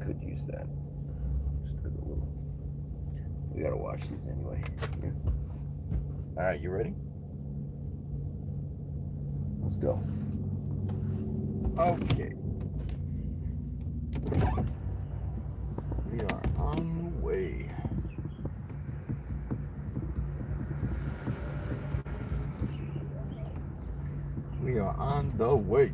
could use that. Just a little. We gotta wash these anyway. Yeah. All right, you ready? Let's go. Okay. We are on the way. We are on the way.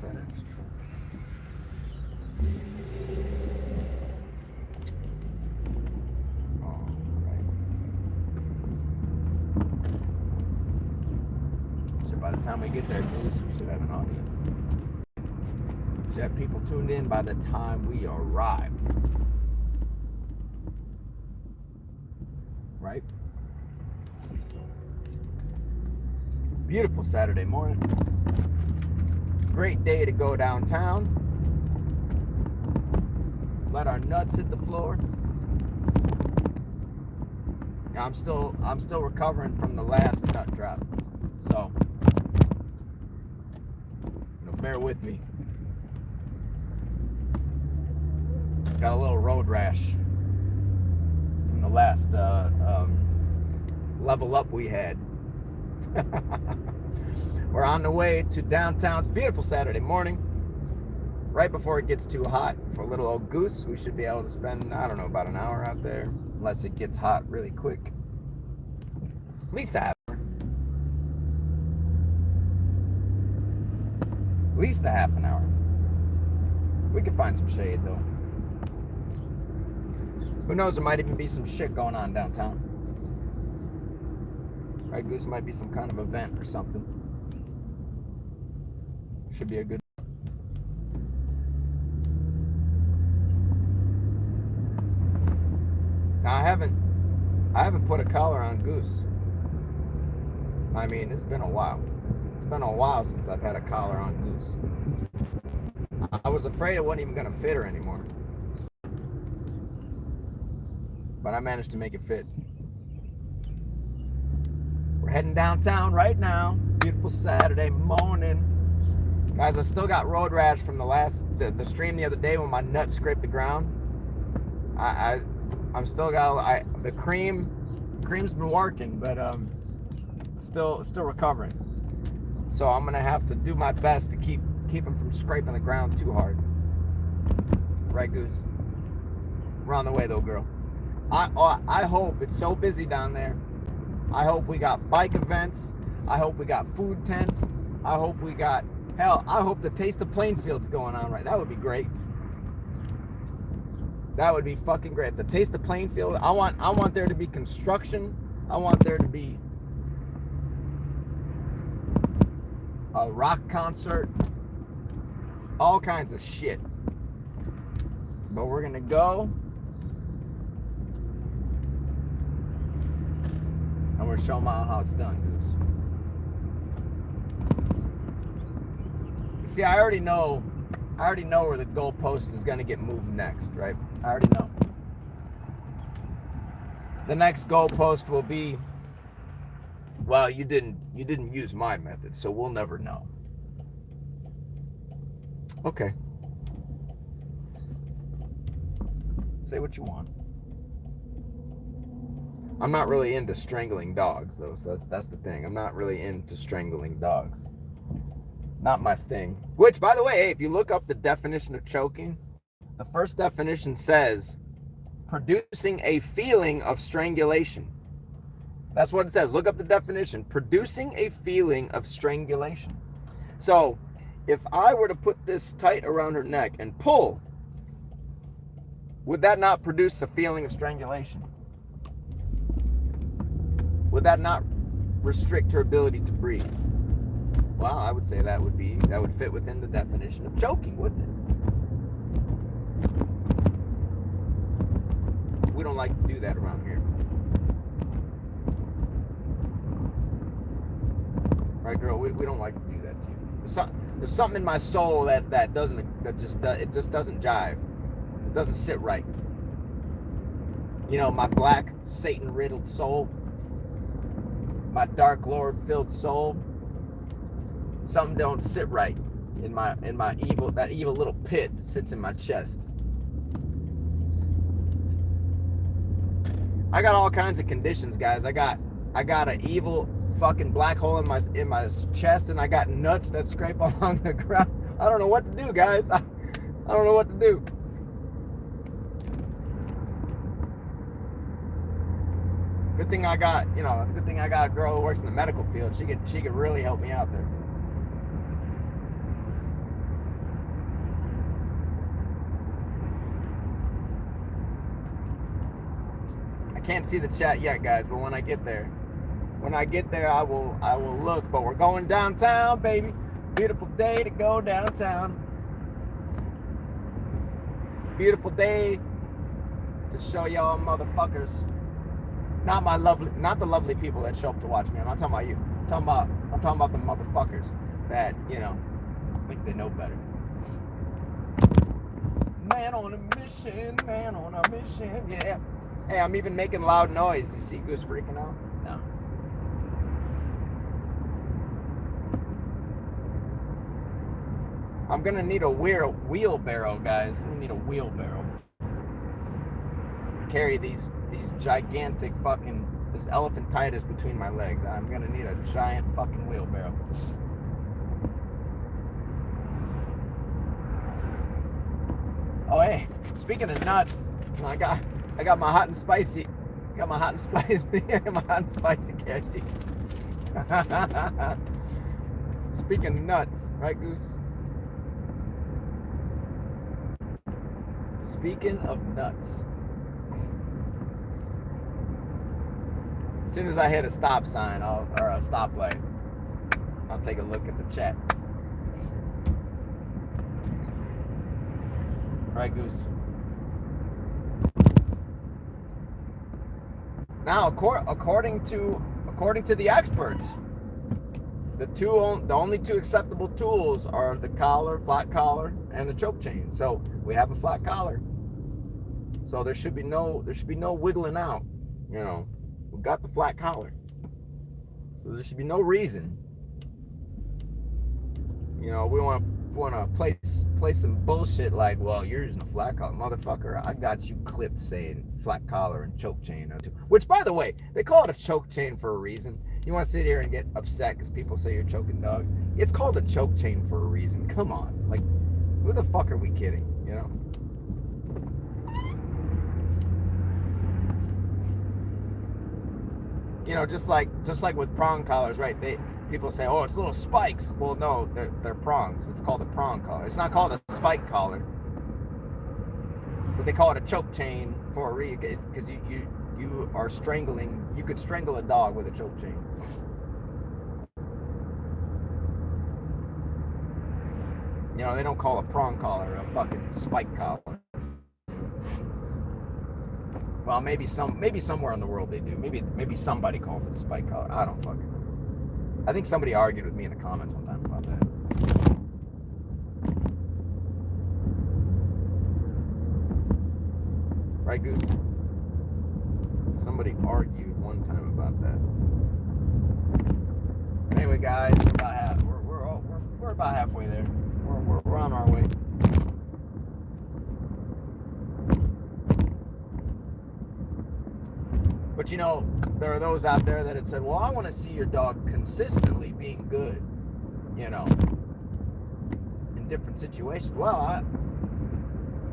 FedEx truck. All right. So by the time we get there, Goose, we should have an audience. Should have people tuned in by the time we arrive. Right? Beautiful Saturday morning. Great day to go downtown. Let our nuts hit the floor. Yeah, I'm still recovering from the last nut drop. So, bear with me. Got a little road rash from the last level up we had. We're on the way to downtown. It's a beautiful Saturday morning. Right before it gets too hot for little old Goose, we should be able to spend, I don't know, about an hour out there. Unless it gets hot really quick. At least a half hour. At least a half an hour. We could find some shade though. Who knows, there might even be some shit going on downtown. Right, Goose? Might be some kind of event or something. Should be a good. Now I haven't put a collar on Goose. I mean, it's been a while. It's been a while since I've had a collar on Goose. I was afraid it wasn't even gonna fit her anymore. But I managed to make it fit. We're heading downtown right now. Beautiful Saturday morning. Guys, I still got road rash from the stream the other day when my nuts scraped the ground. I'm still got the cream's been working, but still recovering. So I'm gonna have to do my best to keep them from scraping the ground too hard. Right, Goose? We're on the way though, girl. I hope it's so busy down there. I hope we got bike events. I hope we got food tents. I hope we got, hell, I hope the Taste of Plainfield's going on right. That would be great. That would be fucking great. The Taste of Plainfield, I want there to be construction. I want there to be a rock concert. All kinds of shit. But we're gonna go. And we're showing Mom how it's done, Goose. See, I already know where the goalpost is gonna get moved next, right? I already know. The next goalpost will be, well, you didn't use my method, so we'll never know. Okay. Say what you want. I'm not really into strangling dogs, though, so that's the thing. I'm not really into strangling dogs. Not my thing. Which, by the way, hey, if you look up the definition of choking, the first definition says producing a feeling of strangulation. That's what it says. Look up the definition. Producing a feeling of strangulation. So, if I were to put this tight around her neck and pull, would that not produce a feeling of strangulation? Would that not restrict her ability to breathe? Well, I would say that would fit within the definition of choking, wouldn't it? We don't like to do that around here. Right, girl? We don't like to do that to you. There's something in my soul that just doesn't jive. It doesn't sit right. You know, my black Satan riddled soul. my Dark Lord filled soul, something don't sit right in my evil, that evil little pit sits in my chest. I got all kinds of conditions, guys. I got an evil fucking black hole in my chest, and I got nuts that scrape along the ground. I don't know what to do, guys. I don't know what to do. Good thing I got a girl who works in the medical field. She could really help me out there. I can't see the chat yet, guys, but when I get there, I will look. But we're going downtown, baby. Beautiful day to go downtown. Beautiful day to show y'all motherfuckers. Not the lovely people that show up to watch me. I'm not talking about you. I'm talking about the motherfuckers that, think they know better. Man on a mission, yeah. Hey, I'm even making loud noise. You see Goose freaking out? No. I'm gonna need a wheelbarrow, guys. I'm gonna need a wheelbarrow. Carry these gigantic fucking, this elephantitis between my legs. I'm gonna need a giant fucking wheelbarrow. Oh hey, speaking of nuts, I got my hot and spicy. Got my hot and spicy. My hot and spicy cashew. Speaking of nuts, right, Goose? Speaking of nuts. As soon as I hit a stop sign or a stoplight, I'll take a look at the chat. Right, Goose? Now, according to the experts, the only two acceptable tools are the collar, flat collar, and the choke chain. So we have a flat collar. So there should be no wiggling out. We got the flat collar. So there should be no reason. We want to place some bullshit like, well, you're using a flat collar, motherfucker. I got you clipped saying flat collar and choke chain, which, by the way, they call it a choke chain for a reason. You want to sit here and get upset because people say you're choking dogs? It's called a choke chain for a reason. Come on, like, who the fuck are we kidding? Just like with prong collars, right? People say, oh, it's little spikes. Well, no, they're prongs. It's called a prong collar. It's not called a spike collar, but they call it a choke chain for a reason, because you are strangling. You could strangle a dog with a choke chain. They don't call a prong collar a fucking spike collar. Well, maybe somewhere in the world they do. Maybe somebody calls it a spike collar. I don't fucking know. I think somebody argued with me in the comments one time about that. Right, Goose? Somebody argued one time about that. Anyway, guys, we're about halfway there. We're on our way. But there are those out there that had said, well, I want to see your dog consistently being good, in different situations. Well,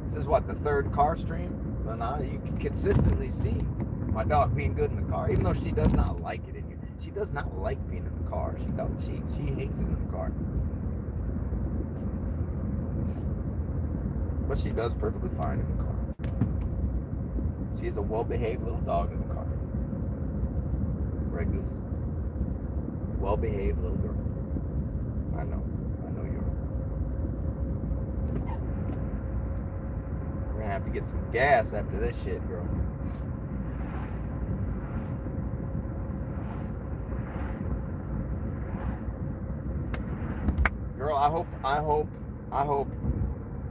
this is what, the third car stream? Well, now you can consistently see my dog being good in the car, even though she does not like it. She does not like being in the car. She hates it in the car. But she does perfectly fine in the car. She is a well-behaved little dog in the car. Right, Goose? Well-behaved little girl. I know you are. We're gonna have to get some gas after this shit, girl. Girl, I hope,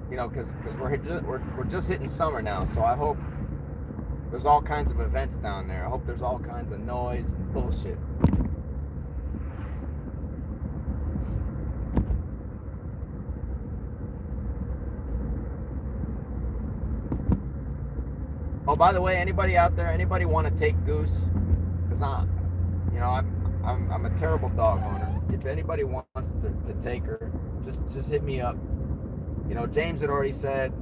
because we're just hitting summer now, so I hope there's all kinds of events down there. I hope there's all kinds of noise and bullshit. Oh, by the way, anybody out there, anybody want to take Goose? Because I'm a terrible dog owner. If anybody wants to take her, just hit me up. James had already said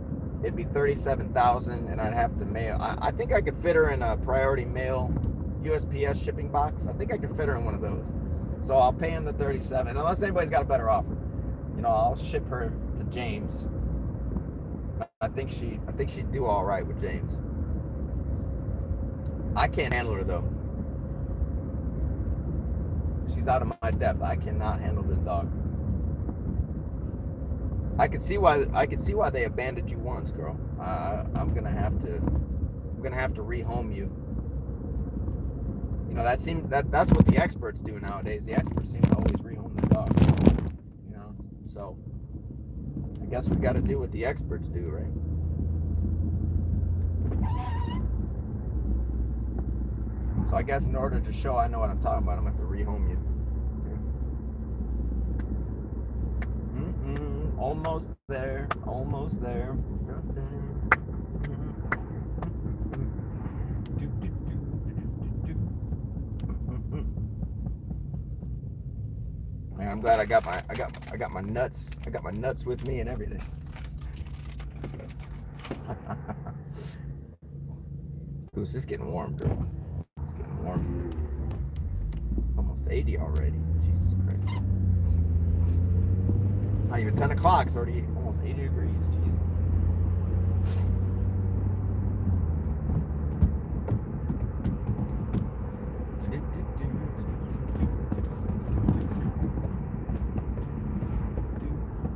it'd be 37,000, and I'd have to mail. I think I could fit her in a priority mail USPS shipping box. I think I could fit her in one of those. So I'll pay him the 37, unless anybody's got a better offer. I'll ship her to James. I think she'd do all right with James. I can't handle her though. She's out of my depth. I cannot handle this dog. I could see why they abandoned you once, girl. I'm gonna have to rehome you. That's what the experts do nowadays. The experts seem to always rehome the dog. So I guess we got to do what the experts do, right? So I guess in order to show I know what I'm talking about, I'm gonna have to rehome you. Almost there. Almost there. Man, I'm glad I got my nuts. I got my nuts with me and everything. Goose, it's getting warm, girl. It's getting warm. It's almost 80 already. Jesus Christ. Not even 10 o'clock. It's already almost 80 degrees. Jesus.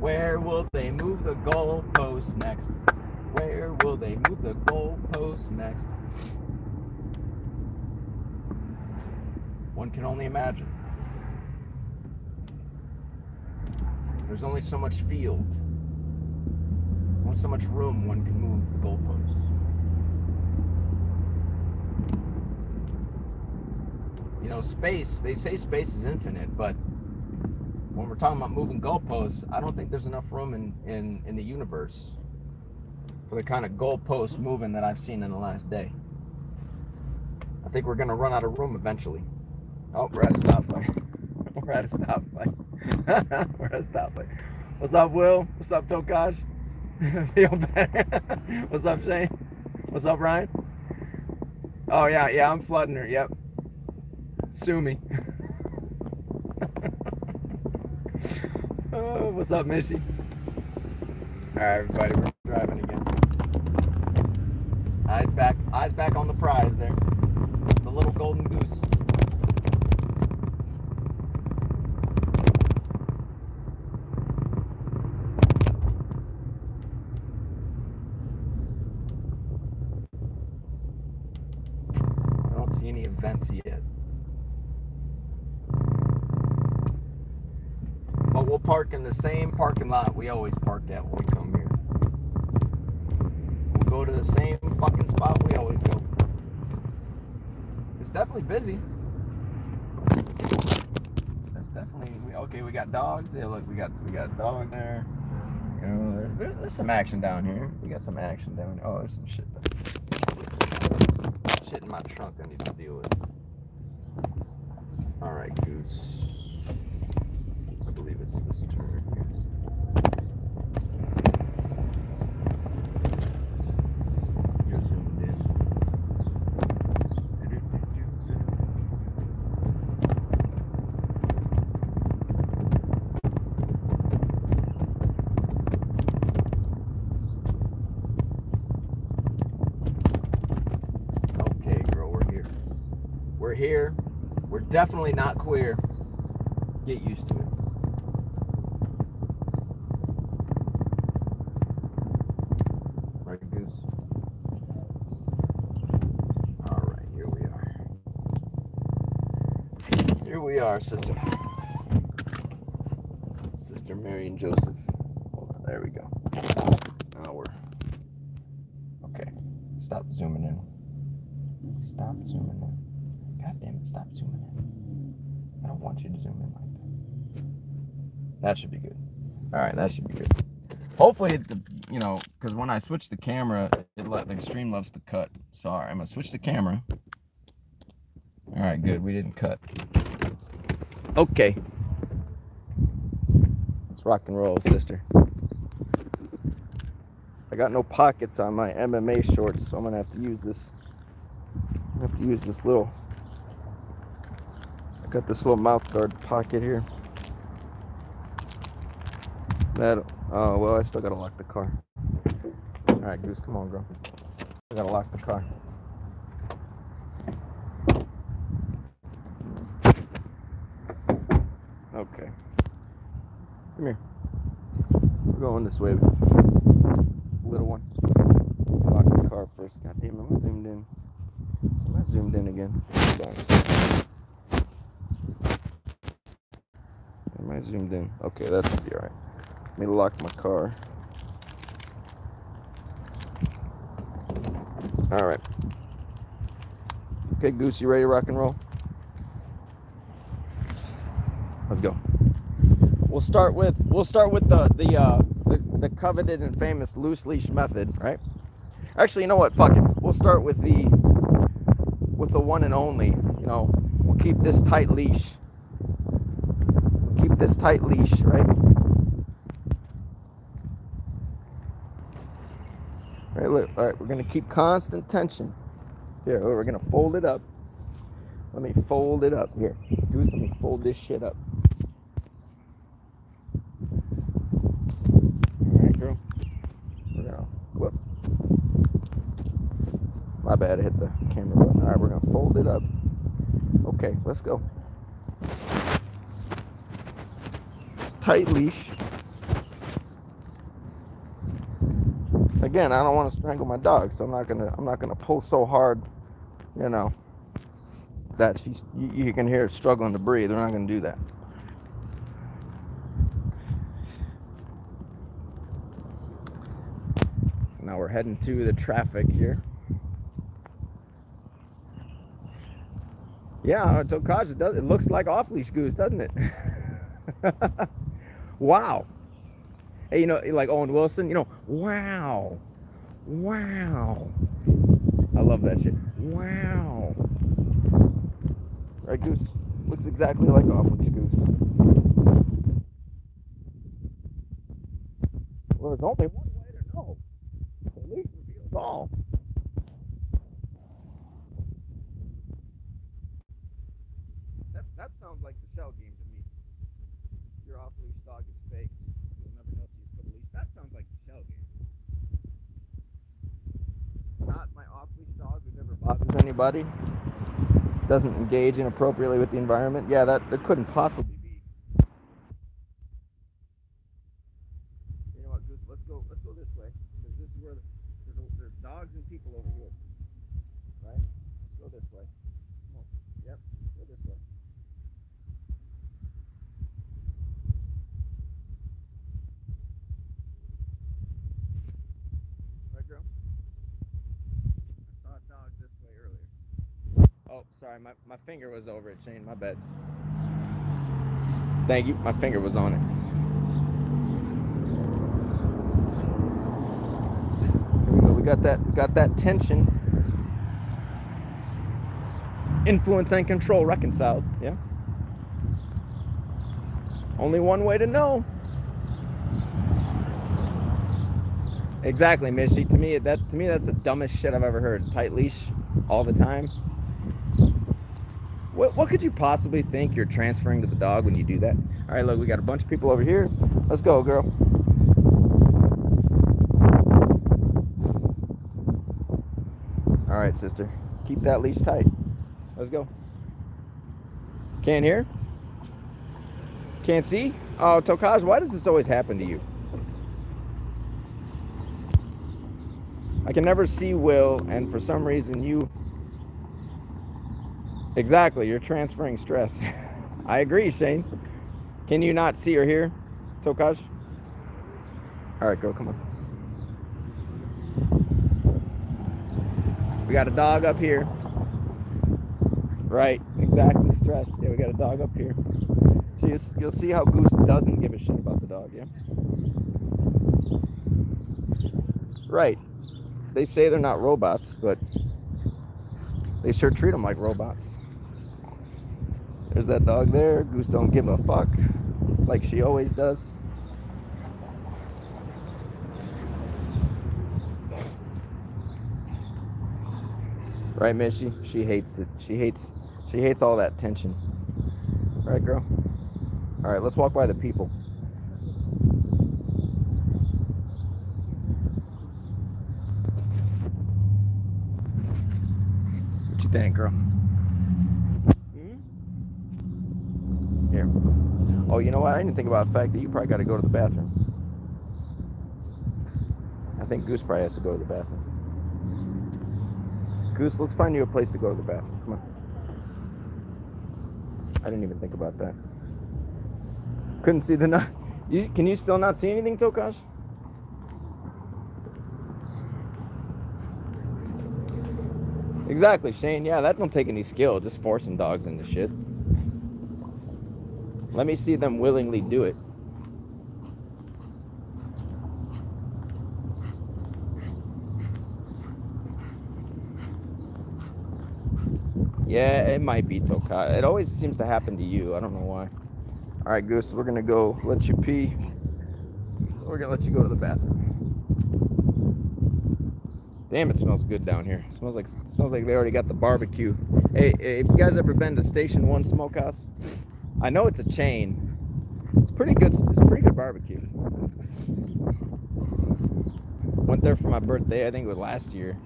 Where will they move the goalpost next? Where will they move the goalpost next? One can only imagine. There's only so much field. There's only so much room one can move the goalposts. Space, they say space is infinite, but when we're talking about moving goalposts, I don't think there's enough room in the universe for the kind of goalpost moving that I've seen in the last day. I think we're gonna run out of room eventually. Oh, we're at a stoplight. We're at a stoplight. We're at a stoplight. What's up, Will? What's up, Tokash? Feel better? What's up, Shane? What's up, Ryan? Oh yeah, I'm flooding her. Yep. Sue me. Oh, what's up, Missy? All right, everybody, we're driving again. Eyes back on the prize there. The little golden goose. I don't see any events yet. But we'll park in the same parking lot we always park at when we come here. We'll go to the same fucking spot we always go. It's definitely busy. That's definitely okay. We got dogs. Yeah, look, we got a dog there. There's some action down here. We got some action down here. Oh, there's some shit. Shit in my trunk I need to deal with. All right, Goose. I believe it's this turn here. You're zoomed in. Okay, girl, we're here. We're here. We're definitely not queer. Get used to it. Right, Goose? All right, here we are. Here we are, sister. Sister Mary and Joseph. Hold on, there we go. Now we're... Okay, stop zooming in. Stop zooming in. God damn it, stop zooming in. I don't want you to zoom in like that. That should be good. All right, that should be good. Hopefully, because when I switch the camera, the stream loves to cut. Sorry, I'm gonna switch the camera. All right, good. We didn't cut. Okay. Let's rock and roll, sister. I got no pockets on my MMA shorts, so I'm gonna have to use this. I have to use this little. I got this little mouth guard pocket here. That. Oh well, I still gotta lock the car. All right, Goose, come on, girl. I gotta lock the car. Okay. Come here. We're going this way. Little one. Lock the car first. God damn it, I'm zoomed in. Am I zoomed in again? Hold on a second. Am I zoomed in? Okay, that should be alright. Let me lock my car. Alright. Okay, Goose, you ready to rock and roll? Let's go. We'll start with the coveted and famous loose leash method, right? Actually, you know what? Fuck it. We'll start with the one and only. You know, we'll keep this tight leash. Keep this tight leash, right? All right, look. All right, we're gonna keep constant tension. Here, we're gonna fold it up. Let me fold it up. Here, Goose, let me fold this shit up. All right, girl. We're gonna whoop. My bad, I hit the camera button. All right, we're gonna fold it up. Okay, let's go. Tight leash. Again, I don't want to strangle my dog, so I'm not gonna pull so hard, you know, that you can hear her struggling to breathe. We're not gonna do that. So now we're heading to the traffic here. Yeah, Tokaj, it looks like off-leash Goose, doesn't it? Wow. Hey, you know, like Owen Wilson, you know, wow. Wow. I love that shit. Wow. Right, Goose? Looks exactly like off-leash Goose. Well, there's only one way to know. The leash reveals all. That sounds like the shell game to me. Your off-leash dog is fake. You'll never know if you put a leash. That sounds like the shell game. Not my off-leash dog who never bothers anybody. Doesn't engage inappropriately with the environment. Yeah, that couldn't possibly be. You know what, Goose? Let's go this way, because this is where there's dogs and people over here. Right? Let's go this way. Come on. Yep. Go this way. Right, girl? I saw a dog this way earlier. Oh, sorry, my finger was over it, Shane. My bad. Thank you. My finger was on it. We got that tension, influence and control reconciled. Yeah. Only one way to know. Exactly, Mishy. To me, that's the dumbest shit I've ever heard. Tight leash all the time. What could you possibly think you're transferring to the dog when you do that? All right, look, we got a bunch of people over here. Let's go, girl. All right, sister. Keep that leash tight. Let's go. Can't hear? Can't see? Oh, Tokaj, why does this always happen to you? I can never see Will, and for some reason you... Exactly, you're transferring stress. I agree, Shane. Can you not see or hear, Tokaj? All right, girl, come on. We got a dog up here. Right, exactly, stress. Yeah, we got a dog up here. So you'll see how Goose doesn't give a shit about the dog, yeah? Right. They say they're not robots, but They sure treat them like robots. There's that dog there. Goose don't give a fuck, like she always does. Right, Missy? She hates it. She hates all that tension. Right, girl? All right, let's walk by the people. What you think, girl? Here. Oh, you know what? I didn't think about the fact that you probably got to go to the bathroom. I think Goose probably has to go to the bathroom. Goose, let's find you a place to go to the bathroom. Come on. I didn't even think about that. Couldn't see the nut. Can you still not see anything, Tokash? Exactly, Shane. Yeah, that don't take any skill. Just forcing dogs into shit. Let me see them willingly do it. Yeah, it might be, Tokash. It always seems to happen to you. I don't know why. All right, Goose, we're gonna go let you pee. We're gonna let you go to the bathroom. Damn, it smells good down here. It smells like they already got the barbecue. Hey, if you guys ever been to Station 1 Smokehouse, I know it's a chain. It's pretty good. It's pretty good barbecue. Went there for my birthday. I think it was last year.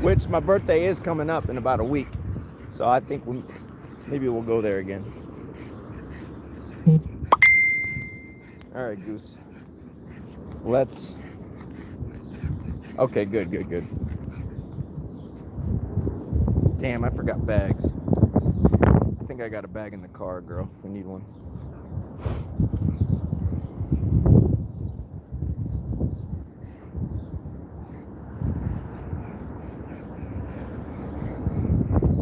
Which my birthday is coming up in about a week, so I think maybe we'll go there again. All right, Goose. Let's. Okay, good. Damn, I forgot bags. I think I got a bag in the car, girl, if we need one.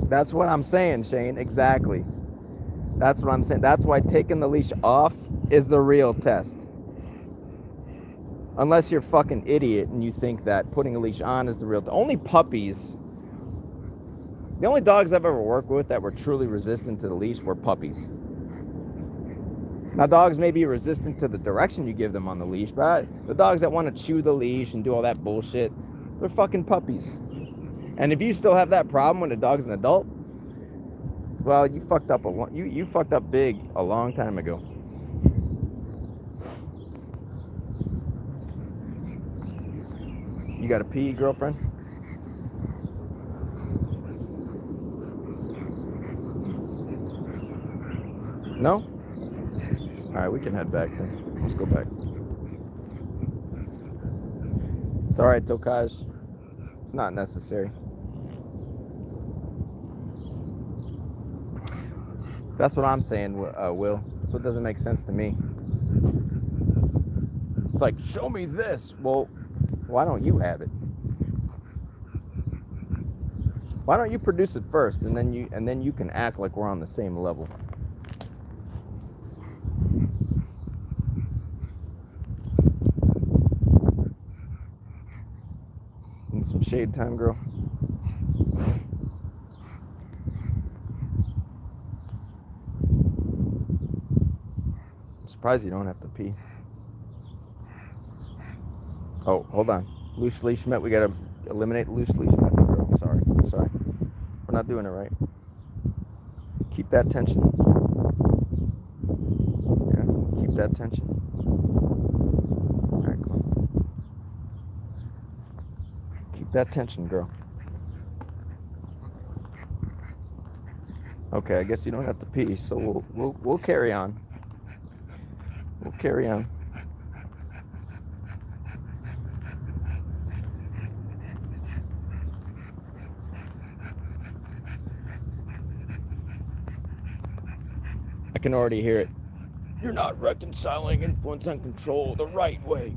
That's what I'm saying, Shane. Exactly. That's what I'm saying. That's why taking the leash off is the real test. Unless you're a fucking idiot and you think that putting a leash on is the real test. Only puppies. The only dogs I've ever worked with that were truly resistant to the leash were puppies. Now, dogs may be resistant to the direction you give them on the leash, but the dogs that want to chew the leash and do all that bullshit, they're fucking puppies. And if you still have that problem when the dog's an adult, well, you fucked up you fucked up big a long time ago. You got to pee, girlfriend? No? All right, we can head back then. Let's go back. It's all right, Tokash. It's not necessary. That's what I'm saying, Will. That's what doesn't make sense to me. It's like, show me this. Well, why don't you have it? Why don't you produce it first, and then you can act like we're on the same level. Need some shade time, girl. I'm surprised you don't have to pee. Oh, hold on. Loose leash met. We gotta eliminate the loose leash method, girl. Sorry. We're not doing it right. Keep that tension. Yeah, keep that tension. All right, come on. Keep that tension, girl. Okay, I guess you don't have to pee, so we'll carry on. We'll carry on. I can already hear it. You're not reconciling influence and control the right way.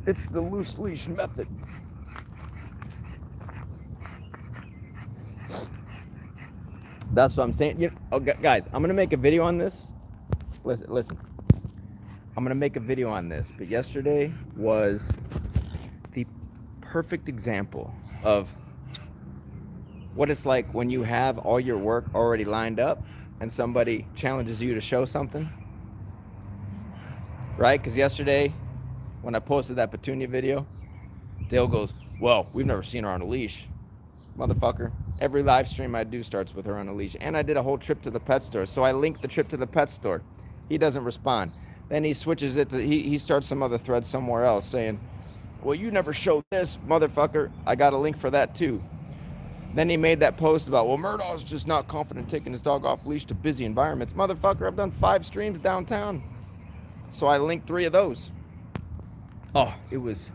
It's the loose leash method. That's what I'm saying. Guys, I'm gonna make a video on this. Listen. I'm gonna make a video on this, but yesterday was the perfect example of what it's like when you have all your work already lined up and somebody challenges you to show something, right? Because yesterday, when I posted that Petunia video, Dale goes, well, we've never seen her on a leash. Motherfucker, every live stream I do starts with her on a leash. And I did a whole trip to the pet store, so I linked the trip to the pet store. He doesn't respond. Then he switches it to, he starts some other thread somewhere else saying, well, you never showed this, motherfucker. I got a link for that too. Then he made that post about, well, Murdaw's just not confident taking his dog off leash to busy environments. Motherfucker, I've done 5 streams downtown. So I linked 3 of those. Oh, it's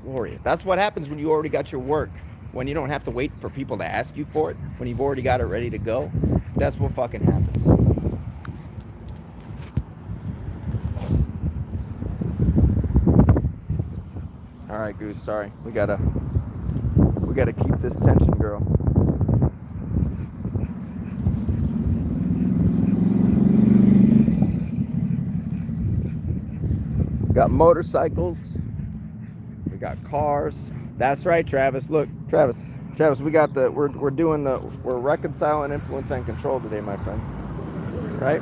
glorious. That's what happens when you already got your work. When you don't have to wait for people to ask you for it. When you've already got it ready to go. That's what fucking happens. All right, Goose, sorry. We gotta keep this tension, girl. We got motorcycles. We got cars. That's right, Travis. Look, Travis, we got we're reconciling influence and control today, my friend. Right?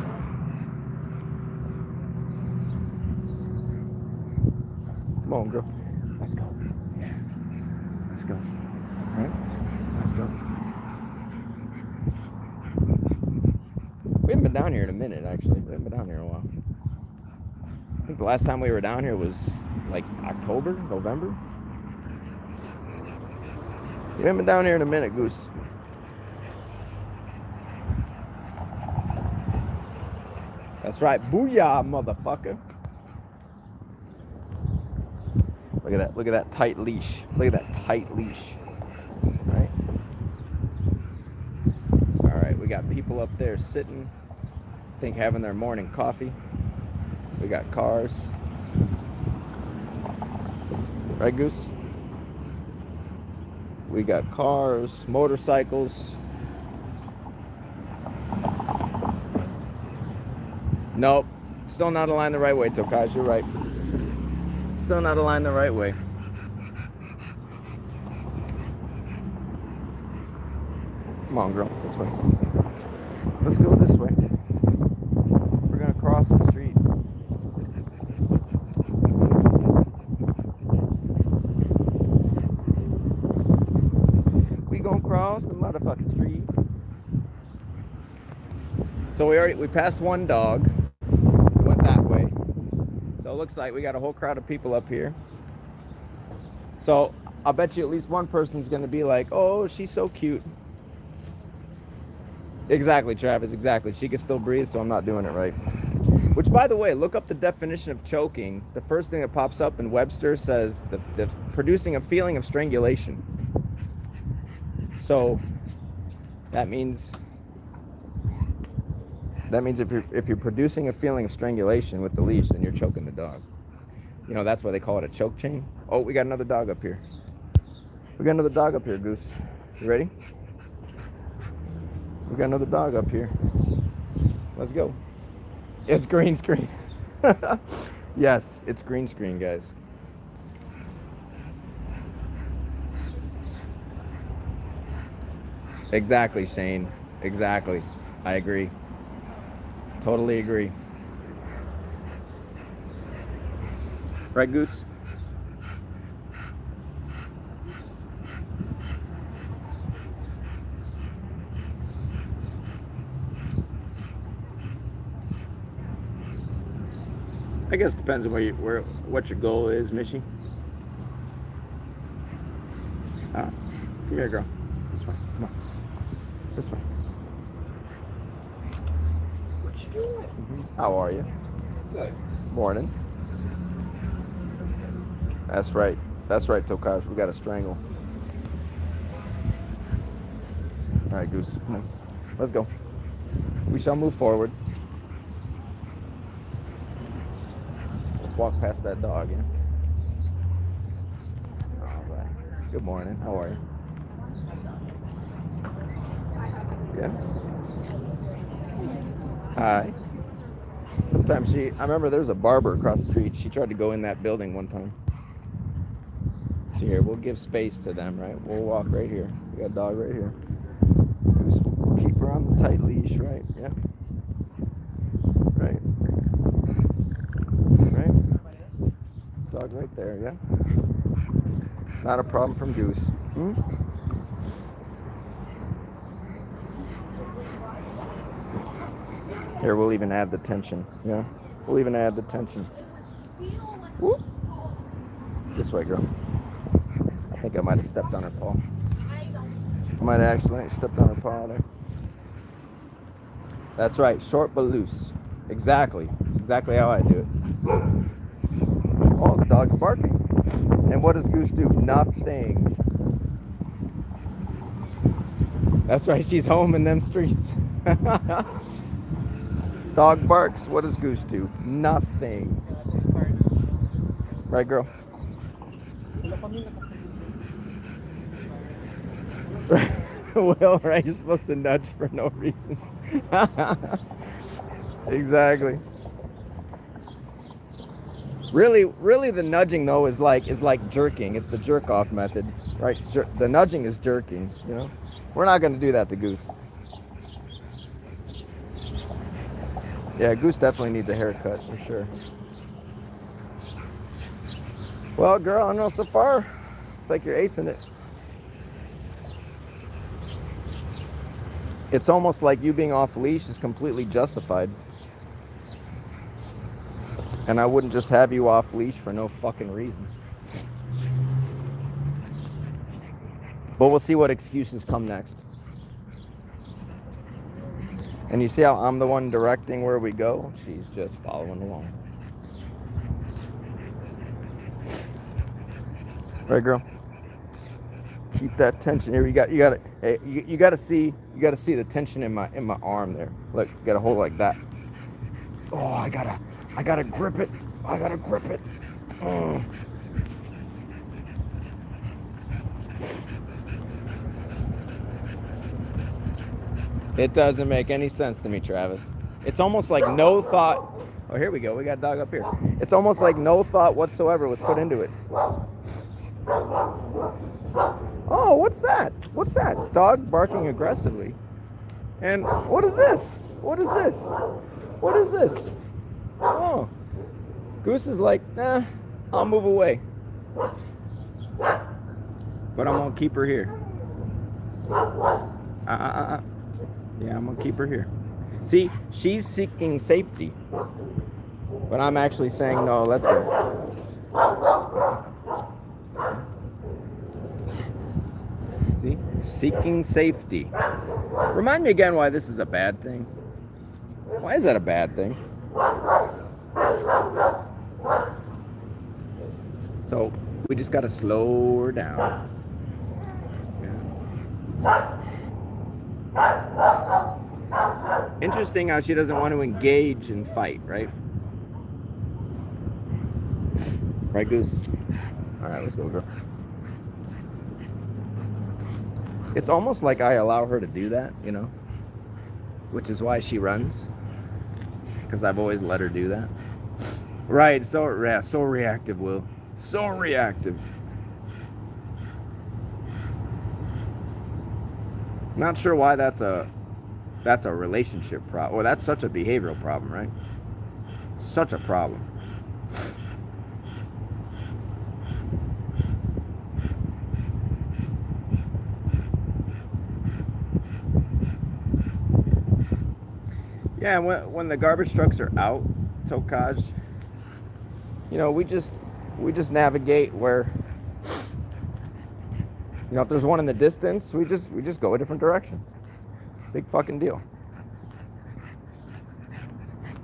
Come on, girl. Let's go. Yeah. Let's go. Right? Let's go. We haven't been down here in a minute, actually. We haven't been down here in a while. I think the last time we were down here was like October, November. We haven't been down here in a minute, Goose. That's right. Booyah, motherfucker. Look at that. Look at that tight leash. Look at that tight leash. Right? All right. We got people up there sitting, I think having their morning coffee. We got cars. Right, Goose? We got cars, motorcycles. Nope. Still not aligned the right way, Tokaj. You're right. Still not aligned the right way. Come on, girl. This way. Let's go this way. We're going to cross the street. We going to cross the motherfucking street. So we passed one dog. We went that way. So it looks like we got a whole crowd of people up here. So I'll bet you at least one person's going to be like, oh, she's so cute. Exactly, Travis, exactly. She can still breathe, so I'm not doing it right. Which, by the way, look up the definition of choking. The first thing that pops up in Webster says the producing a feeling of strangulation. So that means if you're producing a feeling of strangulation with the leash, then you're choking the dog. You know, that's why they call it a choke chain. Oh, we got another dog up here. We got another dog up here, Goose. You ready? We got another dog up here. Let's go. It's green screen. Yes, it's green screen, guys. Exactly, Shane. Exactly. I agree. Totally agree. Right, Goose? I guess it depends on what your goal is, Mishy. Come here, girl. This way. Come on. This way. What you doing? How are you? Good. Morning. That's right. That's right, Tokaj. We got to strangle. All right, Goose. Come on. Let's go. We shall move forward. Let's walk past that dog, yeah? All right. Good morning. How are you? Yeah? Hi. Sometimes I remember there's a barber across the street. She tried to go in that building one time. So here, we'll give space to them, right? We'll walk right here. We got a dog right here. Just keep her on the tight leash, right? Yeah. Right. Right. Dog right there, yeah. Not a problem from Goose. Hmm? Here, we'll even add the tension. Yeah. We'll even add the tension. Whoop. This way, girl. I think I might have stepped on her paw. I might have accidentally stepped on her paw there. That's right. Short but loose. Exactly. That's exactly how I do it. Oh, the dog's barking. And what does Goose do? Nothing. That's right. She's home in them streets. Dog barks. What does Goose do? Nothing. Right, girl? Well, right? You're supposed to nudge for no reason. Exactly. Really, the nudging though is like jerking. It's the jerk off method, right? The nudging is jerking. You know, we're not going to do that to Goose. Yeah, Goose definitely needs a haircut for sure. Well, girl, I don't know. So far, it's like you're acing it. It's almost like you being off leash is completely justified. And I wouldn't just have you off leash for no fucking reason. But we'll see what excuses come next. And you see how I'm the one directing where we go? She's just following along. Right, girl? Keep that tension here. You got to see the tension in my arm there. Look, you got to hold like that. Oh, I gotta grip it. I gotta grip it. Oh. It doesn't make any sense to me, Travis. It's almost like no thought. Oh, here we go. We got a dog up here. It's almost like no thought whatsoever was put into it. Oh, what's that? What's that? Dog barking aggressively. And what is this? What is this? What is this? Oh. Goose is like, nah, I'll move away. But I'm gonna keep her here. Yeah, I'm gonna keep her here. See, she's seeking safety. But I'm actually saying, no, let's go. See? Seeking safety. Remind me again why this is a bad thing. Why is that a bad thing? So we just gotta slow her down. Yeah. Interesting how she doesn't want to engage and fight, right? Right, Goose? All right, let's go, girl. It's almost like I allow her to do that, you know, which is why she runs, because I've always let her do that. Right, so reactive, Will. So reactive. Not sure why that's a relationship problem. Well, that's such a behavioral problem, right? Such a problem. Yeah, when the garbage trucks are out, Tokaj, you know, we just navigate where, you know, if there's one in the distance, we just go a different direction. Big fucking deal.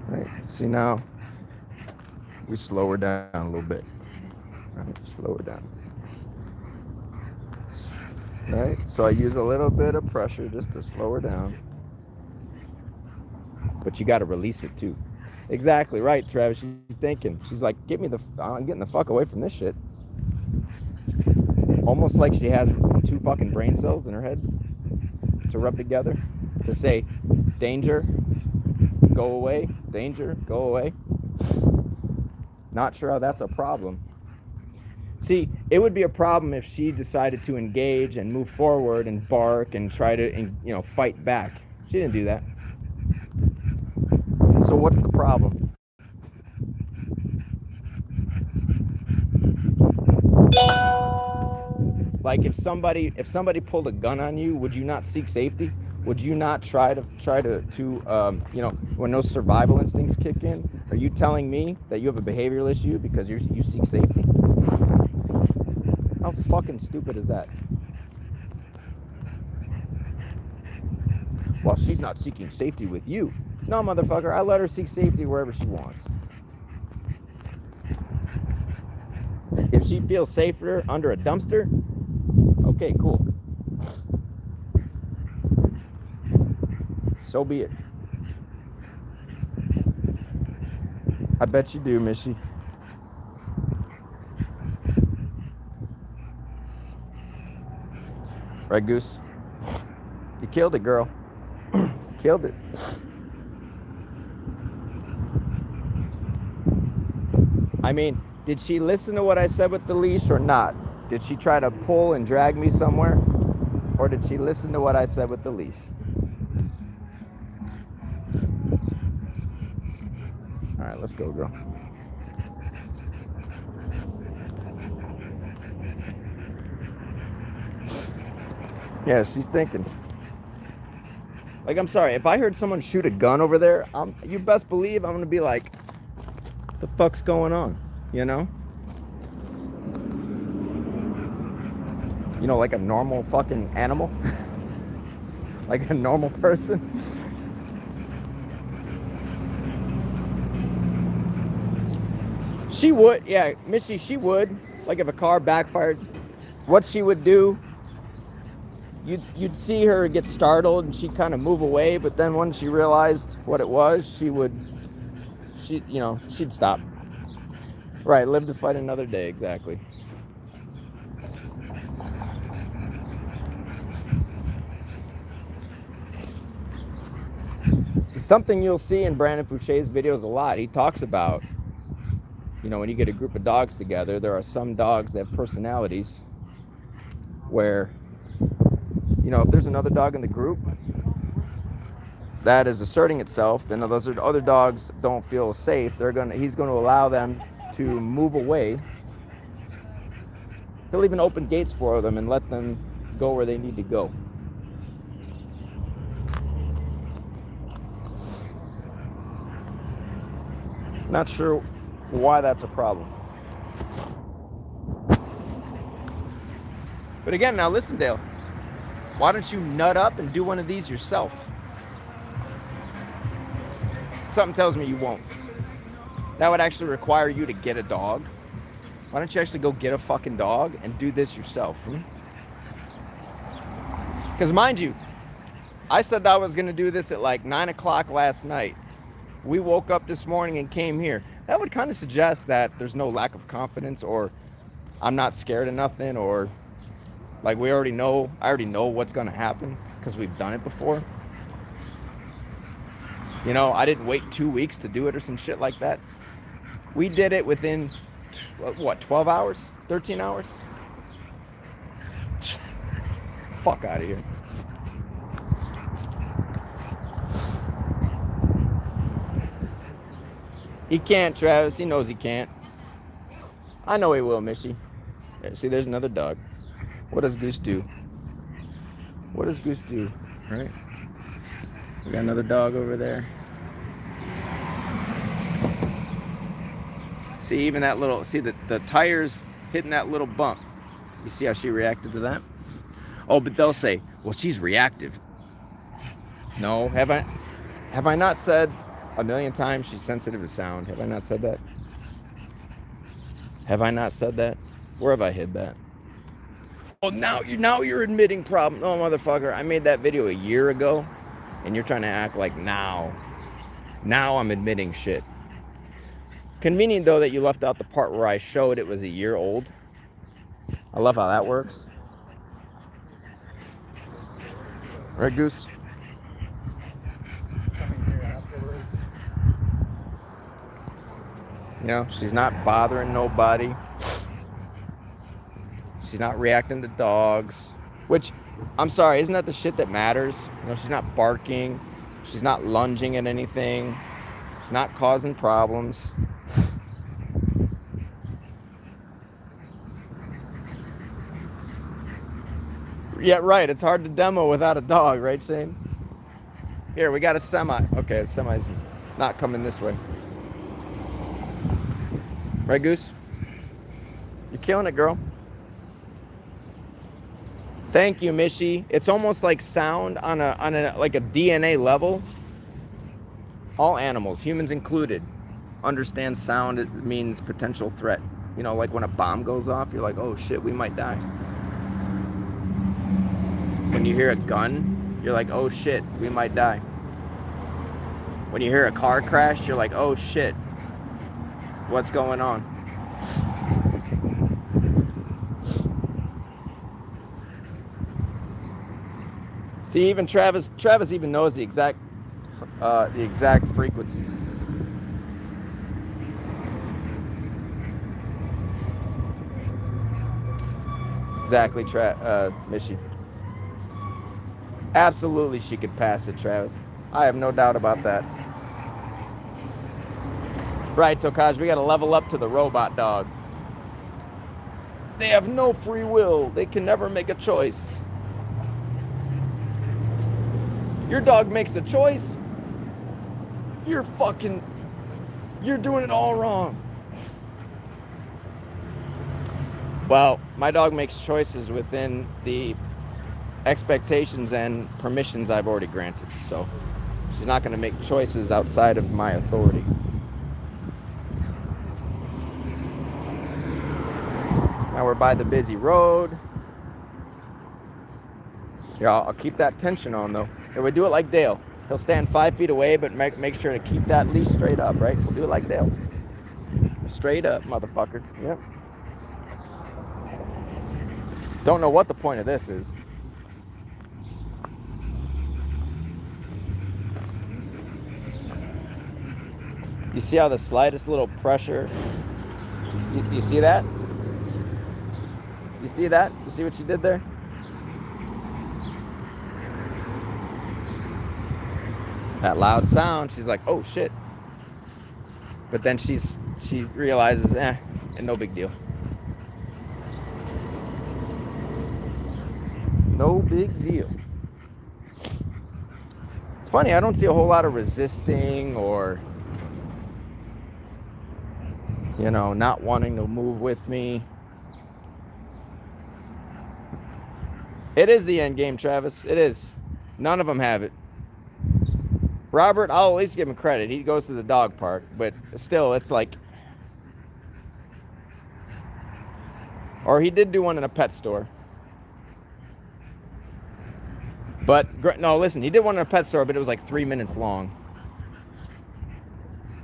Right? See, now we slow her down a little bit. Right? Slow her down. Right? So I use a little bit of pressure just to slow her down. But you got to release it too. Exactly right, Travis. She's thinking. She's like, I'm getting the fuck away from this shit. Almost like she has two fucking brain cells in her head to rub together to say, danger, go away, danger, go away. Not sure how that's a problem. See, it would be a problem if she decided to engage and move forward and bark and try to, fight back. She didn't do that. So what's the problem? Like if somebody pulled a gun on you, would you not seek safety? Would you not try to when those survival instincts kick in? Are you telling me that you have a behavioral issue because you seek safety? How fucking stupid is that? Well, she's not seeking safety with you. No, motherfucker, I let her seek safety wherever she wants. If she feels safer under a dumpster, okay, cool. So be it. I bet you do, Missy. Right, Goose? You killed it, girl. Killed it. I mean, did she listen to what I said with the leash or not? Did she try to pull and drag me somewhere? Or did she listen to what I said with the leash? All right, let's go, girl. Yeah, she's thinking. Like, I'm sorry, if I heard someone shoot a gun over there, you best believe I'm gonna be like, what the fuck's going on? You know? Like a normal fucking animal. Like a normal person. She would, yeah, Missy, she would. Like if a car backfired, what she would do, you'd see her get startled and she'd kind of move away, but then when she realized what it was, she'd stop. Right, live to fight another day, exactly. Something you'll see in Brandon Foucher's videos a lot. He talks about, when you get a group of dogs together, there are some dogs that have personalities where, if there's another dog in the group that is asserting itself, then those other dogs don't feel safe. He's going to allow them to move away. He'll even open gates for them and let them go where they need to go. Not sure why that's a problem. But again, now listen, Dale. Why don't you nut up and do one of these yourself? Something tells me you won't. That would actually require you to get a dog. Why don't you actually go get a fucking dog and do this yourself? Because mind you, I said that I was going to do this at like 9 o'clock last night. We woke up this morning and came here. That would kind of suggest that there's no lack of confidence, or I'm not scared of nothing, or like I already know what's going to happen because we've done it before. I didn't wait 2 weeks to do it or some shit like that. We did it within, 12 hours? 13 hours? Fuck out of here. He can't, Travis. He knows he can't. I know he will, Missy. See, there's another dog. What does Goose do? What does Goose do? Right? We got another dog over there. See, even that little, the tires hitting that little bump. You see how she reacted to that? Oh, but they'll say, well, she's reactive. No, have I not said a million times she's sensitive to sound? Have I not said that? Have I not said that? Where have I hid that? Oh, now you're admitting problem. Oh, motherfucker, I made that video a year ago, and you're trying to act like now I'm admitting shit. Convenient, though, that you left out the part where I showed it was a year old. I love how that works. Right, Goose? You know, she's not bothering nobody. She's not reacting to dogs. Which, I'm sorry, isn't that the shit that matters? You know, she's not barking. She's not lunging at anything. She's not causing problems. Yeah, right. It's hard to demo without a dog, right, Shane? Here, we got a semi. Okay, the semi's not coming this way. Right, Goose? You're killing it, girl. Thank you, Mishy. It's almost like sound on a like a DNA level. All animals, humans included, understand sound. It means potential threat. You know, like when a bomb goes off, you're like, oh shit, we might die. When you hear a gun, you're like, oh shit, we might die. When you hear a car crash, you're like, oh shit, what's going on? See, even Travis even knows the exact frequencies. Exactly, Mishy. Absolutely, she could pass it, Travis. I have no doubt about that. Right, Tokaj, we gotta level up to the robot dog. They have no free will. They can never make a choice. Your dog makes a choice. You're doing it all wrong. Well, my dog makes choices within the expectations and permissions I've already granted. So she's not going to make choices outside of my authority. Now we're by the busy road. Yeah, I'll keep that tension on though. And we do it like Dale. He'll stand 5 feet away, but make sure to keep that leash straight up, right? We'll do it like Dale. Straight up, motherfucker. Yep. Don't know what the point of this is. You see how the slightest little pressure, you see that? You see that? You see what you did there? That loud sound, she's like, oh shit. But then she realizes, and no big deal. No big deal. It's funny, I don't see a whole lot of resisting or, you know, not wanting to move with me. It is the end game, Travis. It is. None of them have it. Robert, I'll at least give him credit. He goes to the dog park, but still, it's like... Or he did do one in a pet store. But, no, listen, he did one in a pet store, but it was like 3 minutes long.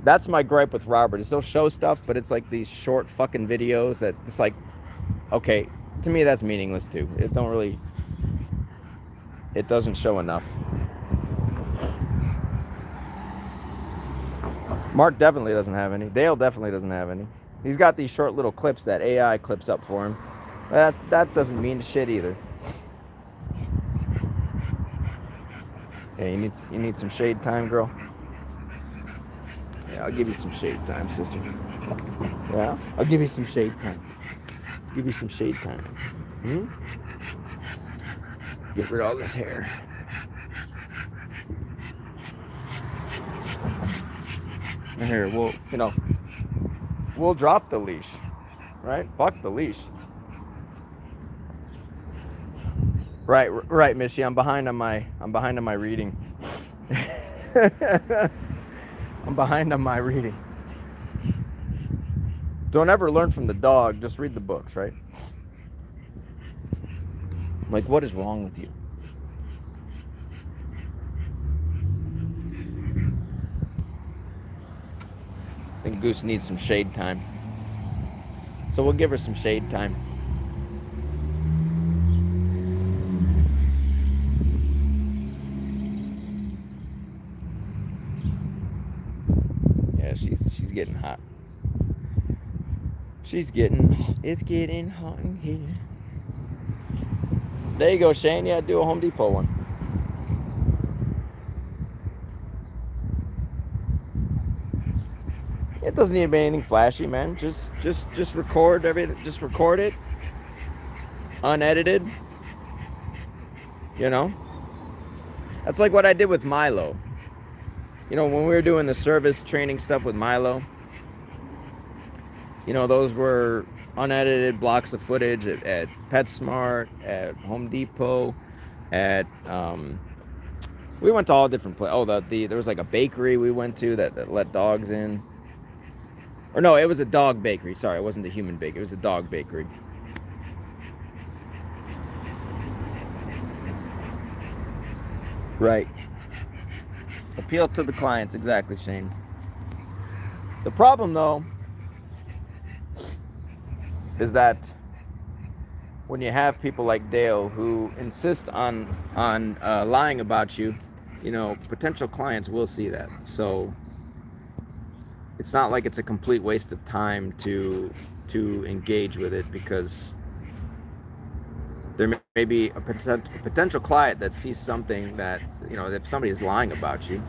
That's my gripe with Robert, is he'll show stuff, but it's like these short fucking videos that it's like, okay, to me that's meaningless too. It doesn't show enough. Mark definitely doesn't have any. Dale definitely doesn't have any. He's got these short little clips that AI clips up for him. That doesn't mean shit either. Yeah, you need some shade time, girl. Yeah, I'll give you some shade time, sister. Yeah, I'll give you some shade time. Give you some shade time. Get rid of all this hair. And here, we'll drop the leash, right? Fuck the leash. Right, Mishy. I'm behind on my reading. I'm behind on my reading. Don't ever learn from the dog. Just read the books, right? Like, what is wrong with you? I think Goose needs some shade time. So we'll give her some shade time. Yeah, she's getting hot. It's getting hot in here. There you go, Shane. Yeah, do a Home Depot one. It doesn't need to be anything flashy, man. Just record everything. Just record it, unedited. You know, that's like what I did with Milo. You know, when we were doing the service training stuff with Milo, you know, those were unedited blocks of footage at PetSmart, at Home Depot, at we went to all different places. Oh, there was like a bakery we went to that let dogs in. Or no, it was a dog bakery. Sorry, it wasn't a human bakery. It was a dog bakery. Right. Appeal to the clients, exactly, Shane. The problem, though, is that when you have people like Dale who insist on lying about you, you know, potential clients will see that. So it's not like it's a complete waste of time to engage with it, because there may be a potential client that sees something that, you know, if somebody is lying about you,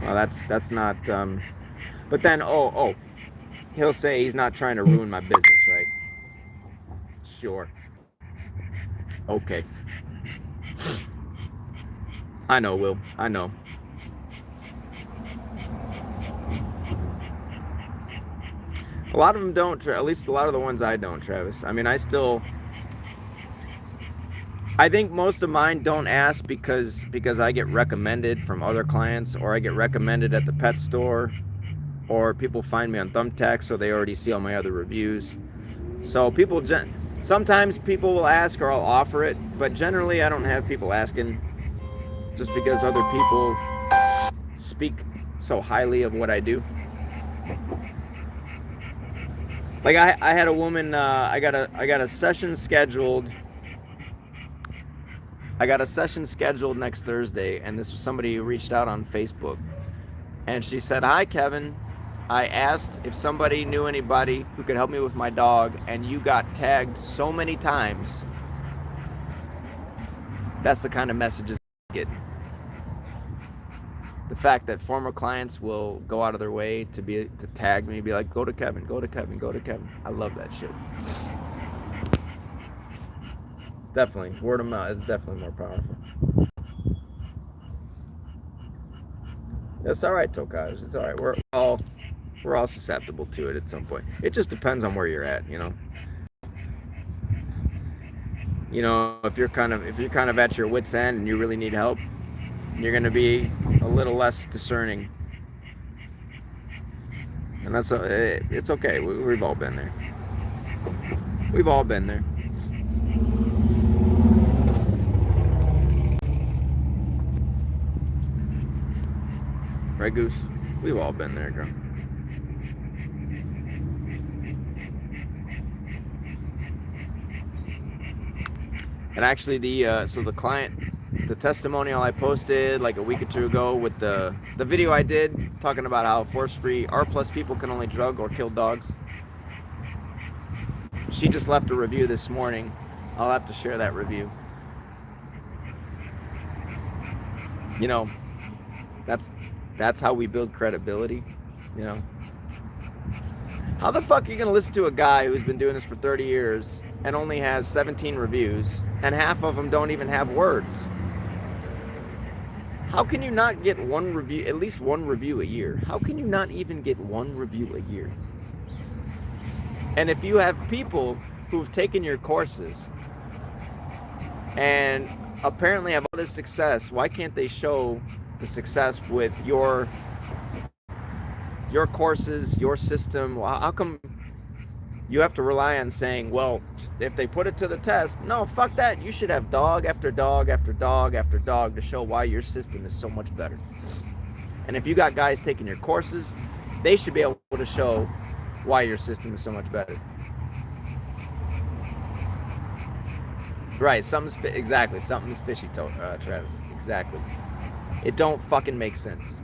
well, that's not. But then, he'll say he's not trying to ruin my business, right? Sure. Okay. I know, Will. I know. A lot of them don't. At least a lot of the ones I don't, Travis. I mean, I think most of mine don't ask because I get recommended from other clients, or I get recommended at the pet store, or people find me on Thumbtack, so they already see all my other reviews. So sometimes people will ask, or I'll offer it, but generally I don't have people asking, just because other people speak so highly of what I do. Like I had a woman. I got a session scheduled. I got a session scheduled next Thursday, and this was somebody who reached out on Facebook, and she said, "Hi, Kevin. I asked if somebody knew anybody who could help me with my dog, and you got tagged so many times." That's the kind of messages I get. The fact that former clients will go out of their way to tag me, be like, "Go to Kevin, go to Kevin, go to Kevin." I love that shit. Definitely, word of mouth is definitely more powerful. That's all right, Tokaj. It's all right. We're all susceptible to it at some point. It just depends on where you're at, you know. You know, if you're kind of at your wit's end and you really need help, you're going to be a little less discerning, and it's okay. We've all been there. We've all been there. Right, Goose? We've all been there, girl. And actually, the testimonial I posted like a week or two ago with the video I did talking about how force-free R+ people can only drug or kill dogs. She just left a review this morning. I'll have to share that review. You know, that's how we build credibility, you know. How the fuck are you gonna listen to a guy who's been doing this for 30 years and only has 17 reviews, and half of them don't even have words? How can you not get one review, at least one review a year? How can you not even get one review a year? And if you have people who've taken your courses and apparently have all this success, why can't they show the success with your courses, your system? How come you have to rely on saying, well, if they put it to the test? No, fuck that. You should have dog after dog after dog after dog to show why your system is so much better. And if you got guys taking your courses, they should be able to show why your system is so much better. Right, something's fishy, Travis. Exactly. It don't fucking make sense.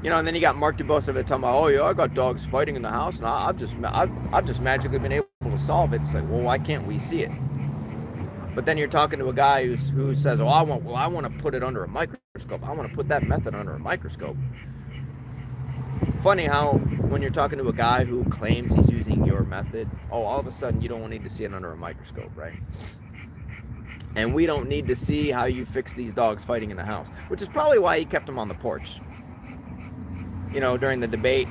You know, and then you got Mark DeBosa that talking about, oh yeah, I got dogs fighting in the house, and I've just magically been able to solve it. It's like, well, why can't we see it? But then you're talking to a guy who says, oh, I want to put it under a microscope. I want to put that method under a microscope. Funny how when you're talking to a guy who claims he's using your method, oh, all of a sudden you don't need to see it under a microscope, right? And we don't need to see how you fix these dogs fighting in the house, which is probably why he kept them on the porch. You know, during the debate,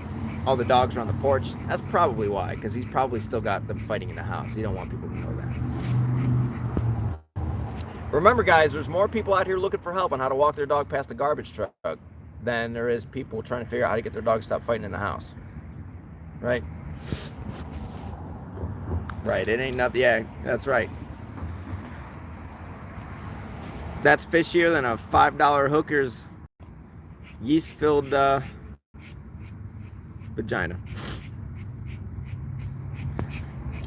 all the dogs were on the porch. That's probably why, because he's probably still got them fighting in the house. He don't want people to know that. Remember, guys, there's more people out here looking for help on how to walk their dog past a garbage truck than there is people trying to figure out how to get their dog to stop fighting in the house. Right? Right, it ain't nothing. Yeah, that's right. That's fishier than a $5 hooker's yeast-filled vagina.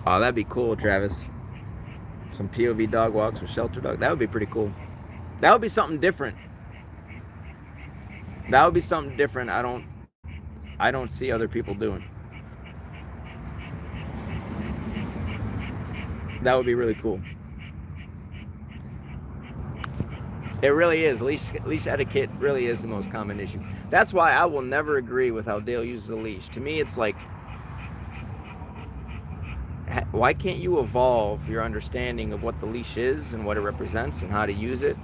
Oh, that'd be cool, Travis. Some POV dog walks with shelter dog. That would be pretty cool. That would be something different. That would be something different. I don't see other people doing. That would be really cool. It really is. Leash etiquette really is the most common issue. That's why I will never agree with how Dale uses a leash. To me, it's like, why can't you evolve your understanding of what the leash is and what it represents and how to use it?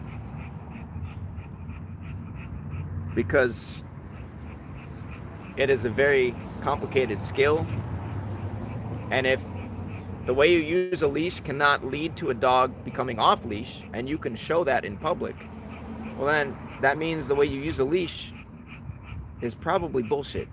Because it is a very complicated skill. And if the way you use a leash cannot lead to a dog becoming off leash, and you can show that in public, well then that means the way you use a leash is probably bullshit.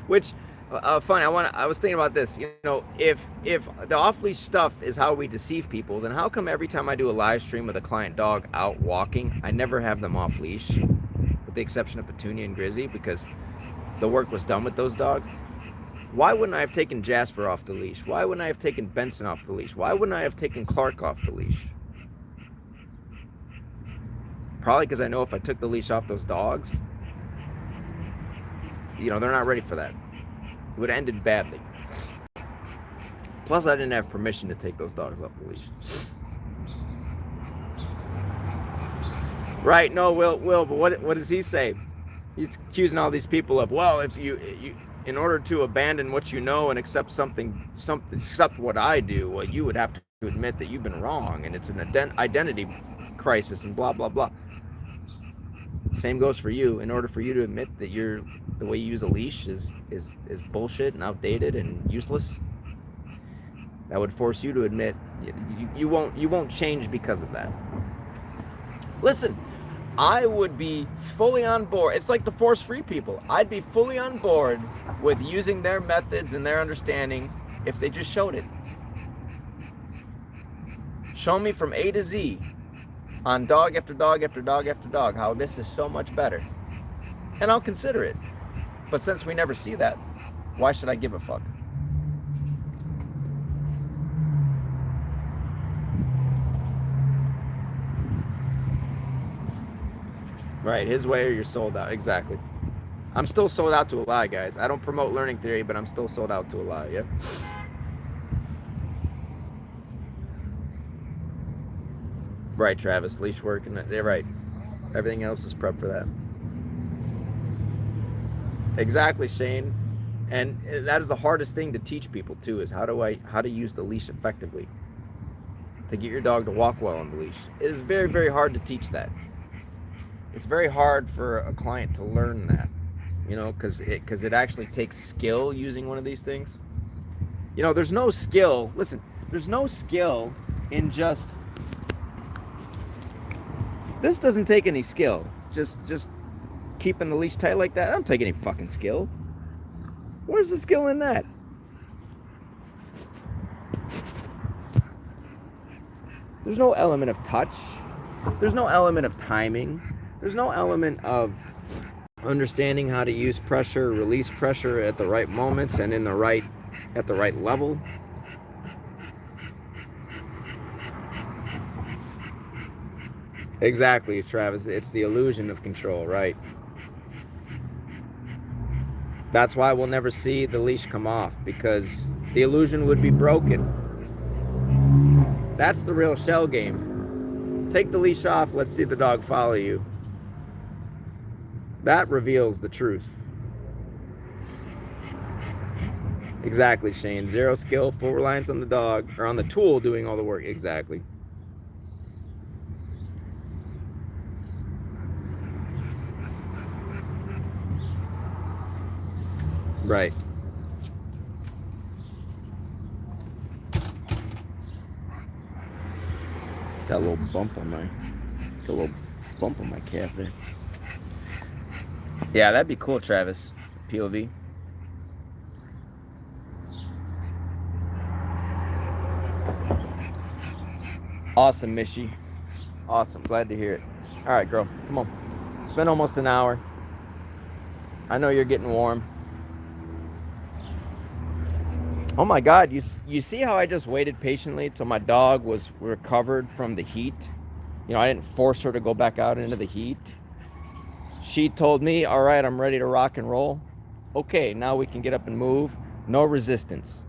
Which, funny, I was thinking about this. You know, if the off-leash stuff is how we deceive people, then how come every time I do a live stream with a client dog out walking, I never have them off-leash, with the exception of Petunia and Grizzy, because the work was done with those dogs? Why wouldn't I have taken Jasper off the leash? Why wouldn't I have taken Benson off the leash? Why wouldn't I have taken Clark off the leash? Probably because I know if I took the leash off those dogs, you know, they're not ready for that. It would have ended badly. Plus, I didn't have permission to take those dogs off the leash. Right? No, Will. But what does he say? He's accusing all these people of, well, if you in order to abandon what you know and accept accept what I do, well, you would have to admit that you've been wrong, and it's an identity crisis, and blah blah blah. Same goes for you. In order for you to admit that the way you use a leash is bullshit and outdated and useless, that would force you to admit you won't change because of that. Listen, I would be fully on board. It's like the force-free people. I'd be fully on board with using their methods and their understanding if they just showed it. Show me from A to Z on dog after dog after dog after dog how this is so much better, and I'll consider it. But since we never see that, why should I give a fuck? Right, his way or you're sold out. Exactly. I'm still sold out to a lie, guys. I don't promote learning theory, but I'm still sold out to a lie. Yep. Right, Travis. Leash work and they're right. Everything else is prep for that. Exactly, Shane. And that is the hardest thing to teach people too, is how to use the leash effectively to get your dog to walk well on the leash. It is very, very hard to teach that. It's very hard for a client to learn that, you know, because it actually takes skill using one of these things. You know, there's no skill. Listen, there's no skill in just. This doesn't take any skill. Just keeping the leash tight like that. I don't take any fucking skill. Where's the skill in that? There's no element of touch. There's no element of timing. There's no element of understanding how to use pressure, release pressure at the right moments and at the right level. Exactly, Travis. It's the illusion of control, right? That's why we'll never see the leash come off, because the illusion would be broken. That's the real shell game. Take the leash off, let's see the dog follow you. That reveals the truth. Exactly, Shane. Zero skill, full reliance on the dog, or on the tool doing all the work. Exactly. Right. Got a little bump on my calf there. Yeah, that'd be cool, Travis. POV. Awesome, Mishy. Awesome. Glad to hear it. All right, girl. Come on. It's been almost an hour. I know you're getting warm. Oh my God, you see how I just waited patiently till my dog was recovered from the heat? You know, I didn't force her to go back out into the heat. She told me, all right, I'm ready to rock and roll. Okay, now we can get up and move. No resistance.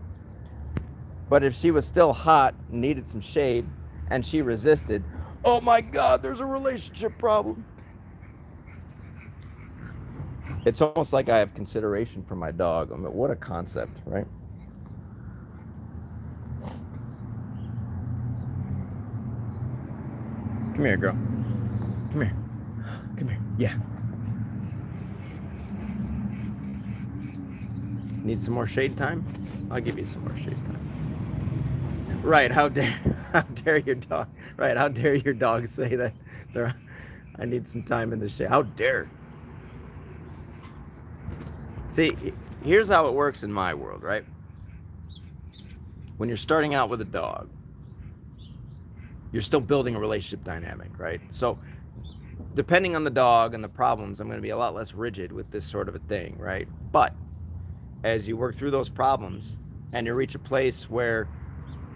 But if she was still hot, needed some shade, and she resisted, oh my God, there's a relationship problem. It's almost like I have consideration for my dog. I mean, what a concept, right? Come here, girl. Come here. Come here. Yeah. Need some more shade time? I'll give you some more shade time. Right, how dare your dog, right, how dare your dog say that I need some time in the shade. How dare. See, here's how it works in my world, right? When you're starting out with a dog, you're still building a relationship dynamic, right? So depending on the dog and the problems, I'm going to be a lot less rigid with this sort of a thing, right? But as you work through those problems and you reach a place where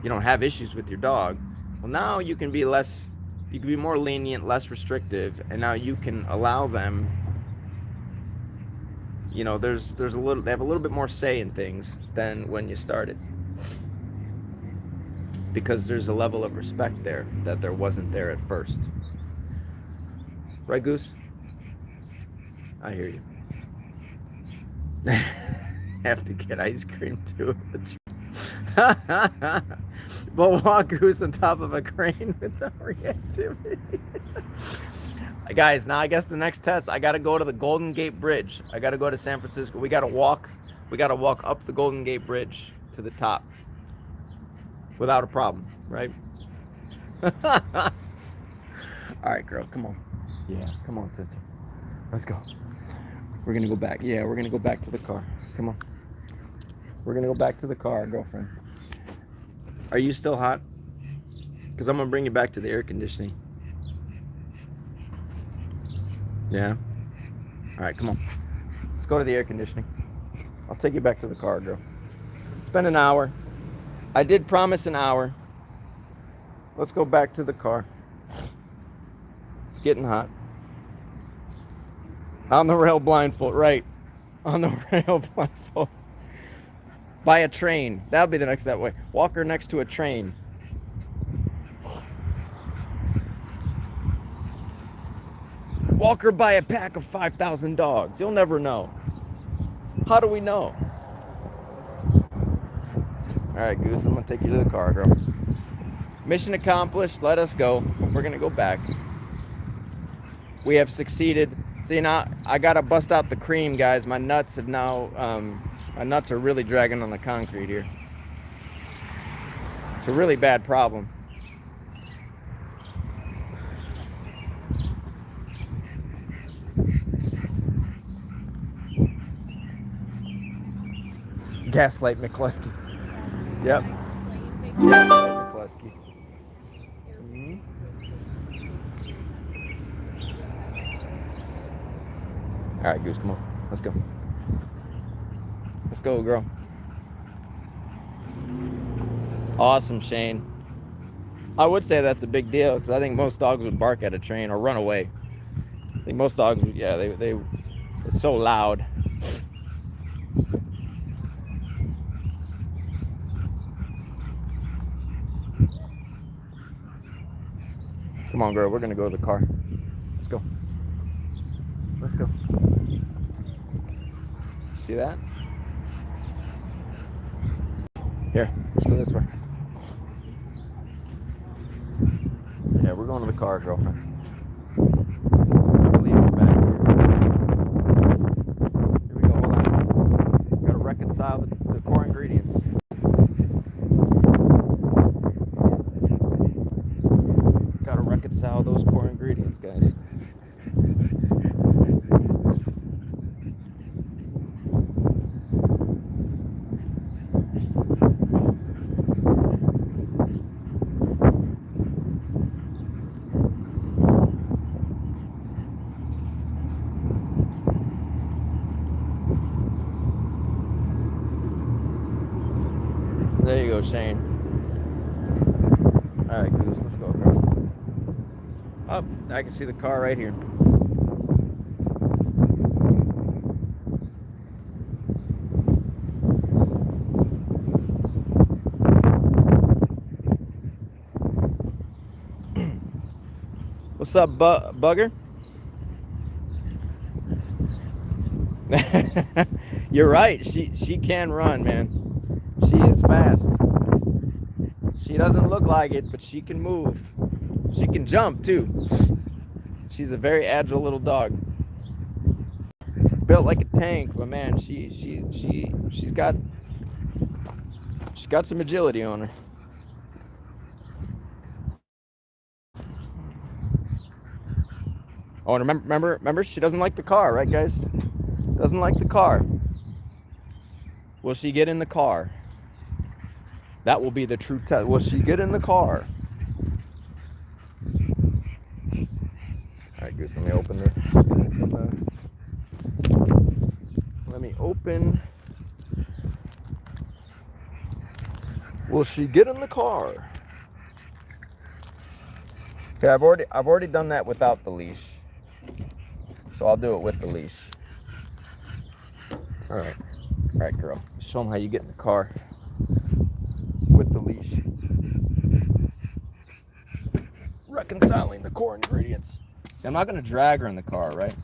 you don't have issues with your dog, well, now you can be more lenient, less restrictive, and now you can allow them, you know, they have a little bit more say in things than when you started, because there's a level of respect there that there wasn't there at first. Right, Goose? I hear you. Have to get ice cream too. But walk Goose on top of a crane without reactivity. Guys, now I guess the next test, I gotta go to the Golden Gate Bridge. I gotta go to San Francisco. We gotta walk up the Golden Gate Bridge to the top without a problem, right? All right, girl, come on. Yeah, come on, sister. Let's go. We're gonna go back. Yeah, we're gonna go back to the car. Come on. We're gonna go back to the car, girlfriend. Are you still hot? Because I'm gonna bring you back to the air conditioning. Yeah? All right, come on. Let's go to the air conditioning. I'll take you back to the car, girl. It's been an hour. I did promise an hour. Let's go back to the car. It's getting hot. On the rail blindfold, right. On the rail blindfold. By a train. That'll be the next that way. Walk her next to a train. Walk her by a pack of 5,000 dogs. You'll never know. How do we know? All right, Goose, I'm going to take you to the car, girl. Mission accomplished. Let us go. We're going to go back. We have succeeded. See, now I got to bust out the cream, guys. My nuts have now, my nuts are really dragging on the concrete here. It's a really bad problem. Gaslight McCluskey. Yep. Gaslight McCluskey. Mm-hmm. All right, Goose, come on. Let's go. Let's go, girl. Awesome, Shane. I would say that's a big deal because I think most dogs would bark at a train or run away. I think most dogs, yeah, they it's so loud. Come on, girl, we're gonna go to the car. Let's go. Let's go. See that? Here, let's go this way. Yeah, we're going to the car, girlfriend. Leave it back here. Here we go, hold on. Gotta reconcile the core ingredients. Gotta reconcile those core ingredients, guys. There you go, Shane. All right, Goose, let's go, girl. Oh, I can see the car right here. What's up, Bugger? You're right. She can run, man. She is fast. She doesn't look like it, but she can move. She can jump too. She's a very agile little dog. Built like a tank, but man, she's got some agility on her. Oh, and remember, she doesn't like the car, right, guys? Doesn't like the car. Will she get in the car? That will be the true test. Will she get in the car? All right, Goose, let me open this. Let me open. Will she get in the car? Okay, I've already done that without the leash. So I'll do it with the leash. All right, girl. Show them how you get in the car with the leash. Reconciling the core ingredients. See, I'm not gonna drag her in the car, right?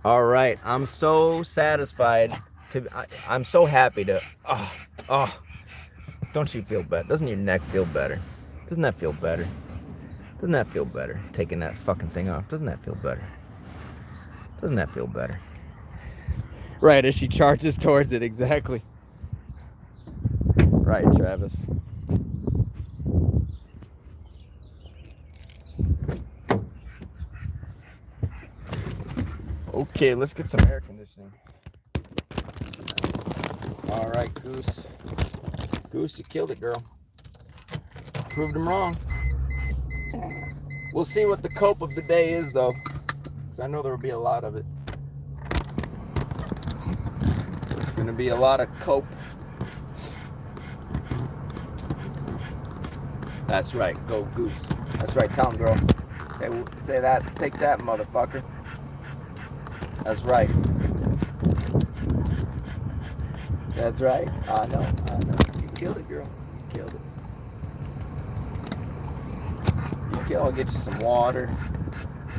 All right, I'm so satisfied I'm so happy to. Don't you feel better? Doesn't your neck feel better? Doesn't that feel better? Doesn't that feel better? Taking that fucking thing off. Doesn't that feel better? Doesn't that feel better? Right, as she charges towards it, exactly. Right, Travis. Okay, let's get some air conditioning. All right, Goose. Goose, you killed it, girl. Proved him wrong. We'll see what the cope of the day is, though, because I know there will be a lot of it. There's going to be a lot of cope. That's right. Go, Goose. That's right. Tell him, girl. Say that. Take that, motherfucker. That's right. That's right. I know. You killed it, girl. You killed it. I'll get you some water.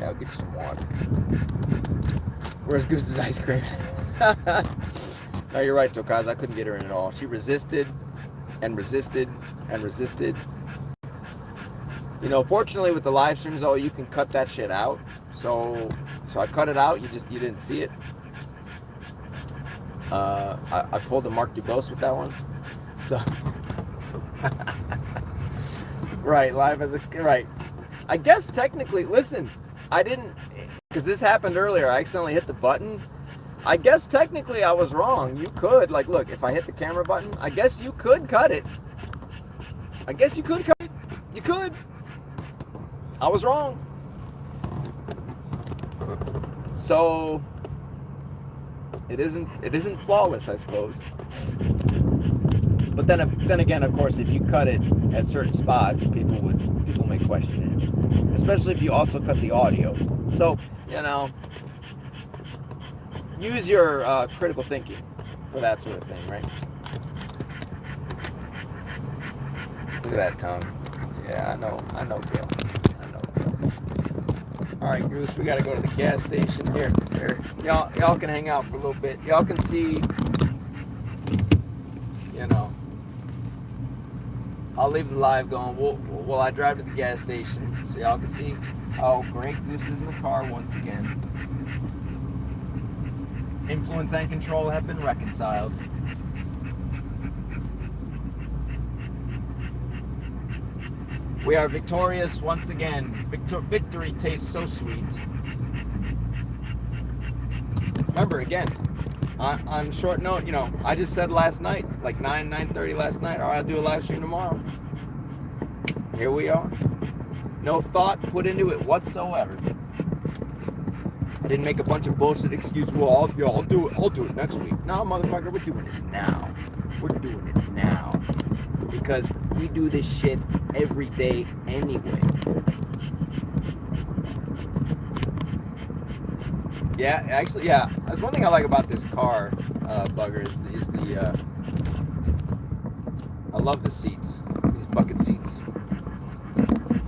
Yeah, I'll get you some water. Where's Goose's ice cream? No, you're right, Tokaz. I couldn't get her in at all. She resisted and resisted and resisted. You know, fortunately with the live streams, though, you can cut that shit out. So I cut it out. You didn't see it. I pulled a Mark Dubose with that one. So right, live as a right. I guess technically, listen, I didn't, because this happened earlier. I accidentally hit the button. I guess technically I was wrong. You could, like, look, if I hit the camera button, I guess you could cut it. I guess you could cut it. You could. I was wrong. So it isn't flawless, I suppose. But then again, of course, if you cut it at certain spots, people may question it, especially if you also cut the audio. So use your critical thinking for that sort of thing, right? Look at that tongue. Yeah, I know, Bill. I know, Bill. All right, Goose, we gotta go to the gas station. Here, y'all can hang out for a little bit. Y'all can see, I'll leave the live going. While I drive to the gas station, so y'all can see how great Goose is in the car once again. Influence and control have been reconciled. We are victorious once again. Victory tastes so sweet. Remember, again, on short note, I just said last night, like 9:30 last night, all right, I'll do a live stream tomorrow. Here we are. No thought put into it whatsoever. I didn't make a bunch of bullshit excuses. Well, I'll do it next week. No, motherfucker, we're doing it now. We're doing it now. Because we do this shit every day anyway. Yeah, actually, yeah. That's one thing I like about this car, bugger, is the I love the seats. These bucket seats.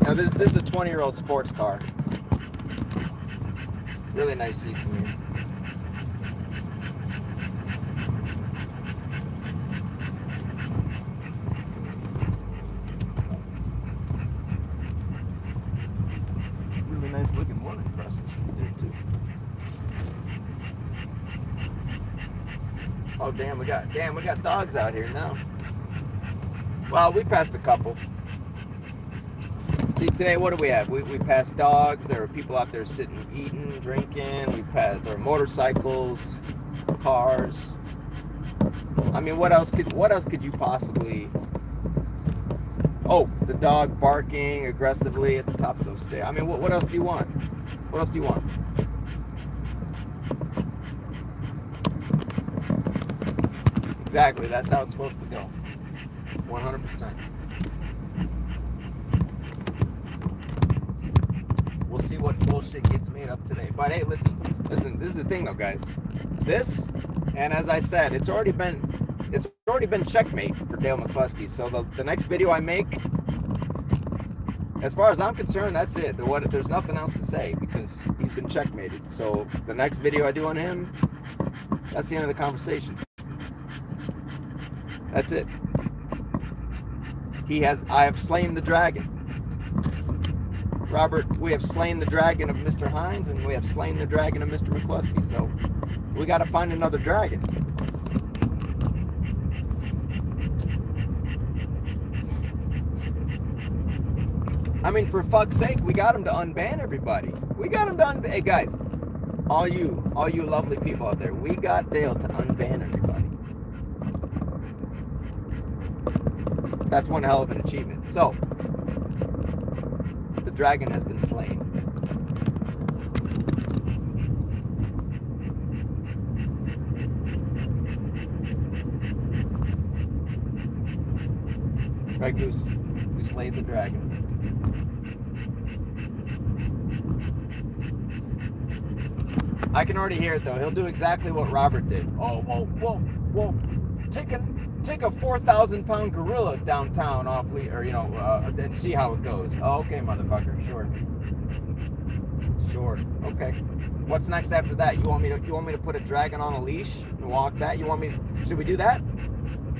Now, this is a 20-year-old sports car. Really nice seats in here. Really nice looking one across the street there too. Oh damn, we got dogs out here now. Well, we passed a couple. See, today, what do we have? We passed dogs. There were people out there sitting, eating, drinking. There were motorcycles, cars. I mean, what else could you possibly? Oh, the dog barking aggressively at the top of those stairs. I mean, what else do you want? What else do you want? Exactly. That's how it's supposed to go. 100%. We'll see what bullshit gets made up today. But hey, listen. This is the thing, though, guys. This, and as I said, it's already been checkmate for Dale McCluskey. So the next video I make, as far as I'm concerned, that's it. There's nothing else to say because he's been checkmated. So the next video I do on him, that's the end of the conversation. That's it. I have slain the dragon. Robert, we have slain the dragon of Mr. Hines, and we have slain the dragon of Mr. McCluskey. So we got to find another dragon. I mean, for fuck's sake, we got him to unban everybody. We got him to unban. Hey guys, all you lovely people out there, we got Dale to unban everybody. That's one hell of an achievement. So, the dragon has been slain. Right, Goose? We slayed the dragon. I can already hear it though. He'll do exactly what Robert did. Oh, whoa. Take a 4,000-pound gorilla downtown awfully, or and see how it goes. Oh, okay, motherfucker. Sure. Okay. What's next after that? You want me to put a dragon on a leash and walk that? Should we do that?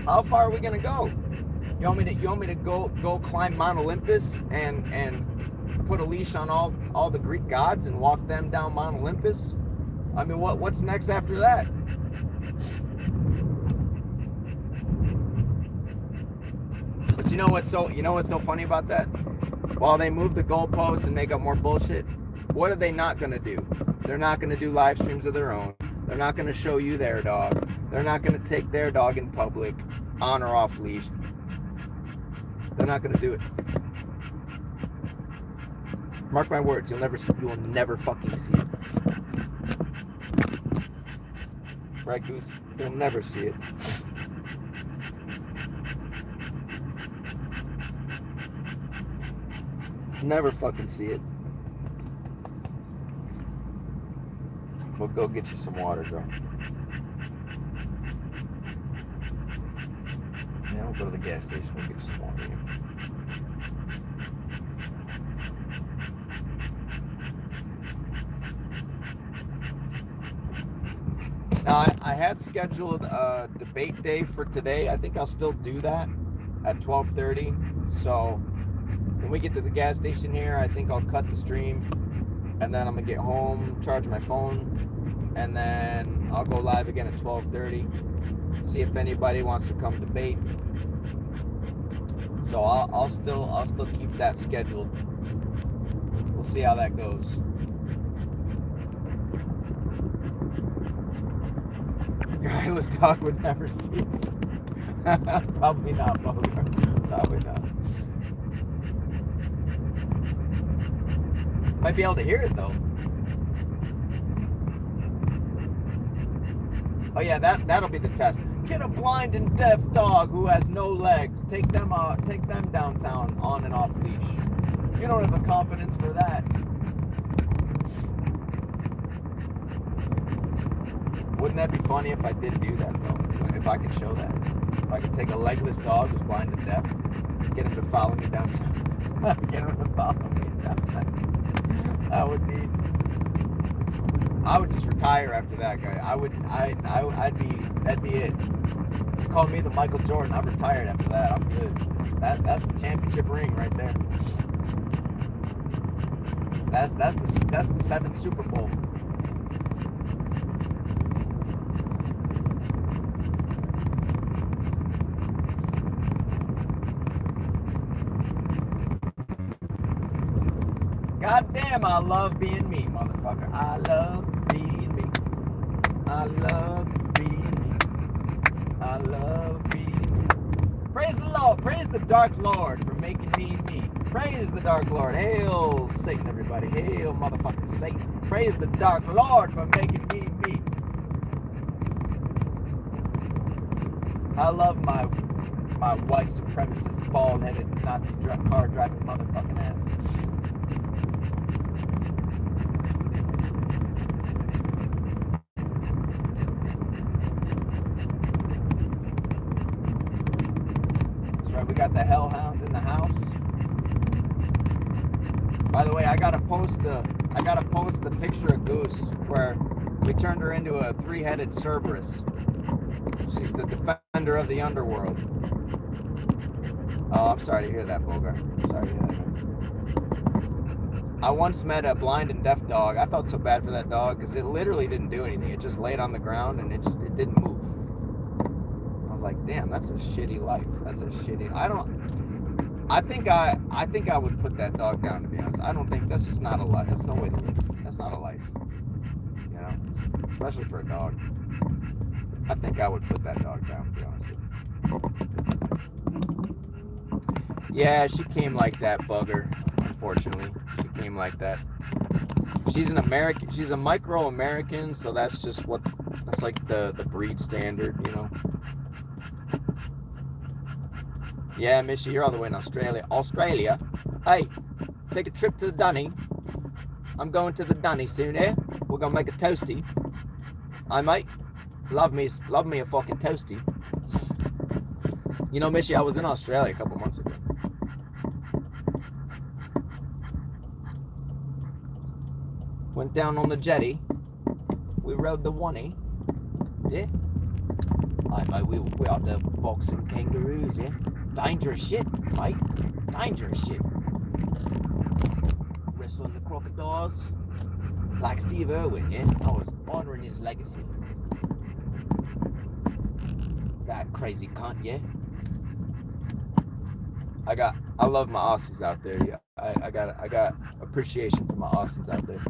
How far are we gonna go? You want me to go climb Mount Olympus and put a leash on all the Greek gods and walk them down Mount Olympus? I mean, what's next after that? But you know what's so funny about that? While they move the goalposts and make up more bullshit, what are they not gonna do? They're not gonna do live streams of their own. They're not gonna show you their dog. They're not gonna take their dog in public, on or off leash. They're not gonna do it. Mark my words, you will never fucking see it. Right, Goose? You'll never see it. Never fucking see it. We'll go get you some water, girl. Yeah, we'll go to the gas station. We'll get you some water. Now, I had scheduled a debate day for today. I think I'll still do that at 12:30. So when we get to the gas station here, I think I'll cut the stream, and then I'm gonna get home, charge my phone, and then I'll go live again at 12:30. See if anybody wants to come debate. So I'll still keep that scheduled. We'll see how that goes. Your eyeless dog would never see. Probably not, probably not. Might be able to hear it though. Oh yeah, that'll be the test. Get a blind and deaf dog who has no legs. Take them downtown on and off leash. You don't have the confidence for that. Wouldn't that be funny if I did do that though? If I could show that. If I could take a legless dog who's blind and deaf, get him to follow me downtown. Get him to follow me downtown. That would be. I would just retire after that guy. That'd be it. You call me the Michael Jordan. I'm retired after that. I'm good. That's the championship ring right there. That's the 7th Super Bowl. God damn, I love being me, motherfucker. I love being me. I love being me. I love being me. Praise the Lord. Praise the Dark Lord for making me me. Praise the Dark Lord. Hail Satan, everybody. Hail motherfucking Satan. Praise the Dark Lord for making me me. I love my white supremacist, bald-headed, Nazi car-driving motherfucking ass. We got the hellhounds in the house. By the way, I gotta post the picture of Goose where we turned her into a 3-headed Cerberus. She's the defender of the underworld. Oh, I'm sorry to hear that, Bogart. Sorry to hear that. I once met a blind and deaf dog. I felt so bad for that dog because it literally didn't do anything. It just laid on the ground and it didn't move. I was like, damn, that's a shitty life. That's a shitty. I think I would put that dog down, to be honest. I don't think that's just not a life. That's no way to live. That's not a life. You know, especially for a dog. I think I would put that dog down, to be honest with you. Yeah, she came like that, bugger. Unfortunately, she came like that. She's an American. She's a micro-American, so that's just that's like the breed standard, you know. Yeah, Missy, you're all the way in Australia. Australia? Hey, take a trip to the Dunny. I'm going to the Dunny soon, eh? We're gonna make a toasty. Aye, mate. Love me a fucking toasty. You know, Missy, I was in Australia a couple months ago. Went down on the jetty. We rode the oney. Yeah. Aye, mate, we out there boxing kangaroos, yeah? Dangerous shit, mate. Dangerous shit. Wrestling the crocodiles. Like Steve Irwin, yeah? I was honoring his legacy. That crazy cunt, yeah? I love my Aussies out there, yeah. I got appreciation for my Aussies out there.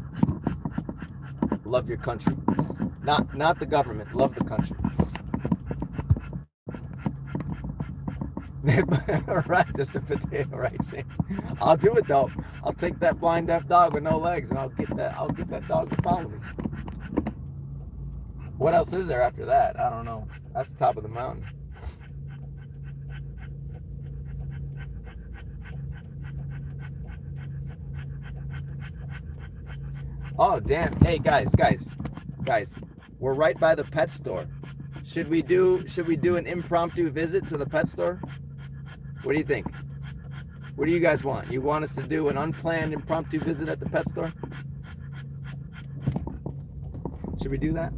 Love your country. Not the government, love the country. Right, just a potato, right, Shane? I'll do it though. I'll take that blind deaf dog with no legs and I'll get that dog to follow me. What else is there after that? I don't know. That's the top of the mountain. Oh damn! Hey guys, we're right by the pet store. Should we do an impromptu visit to the pet store? What do you think? What do you guys want? You want us to do an unplanned impromptu visit at the pet store? Should we do that?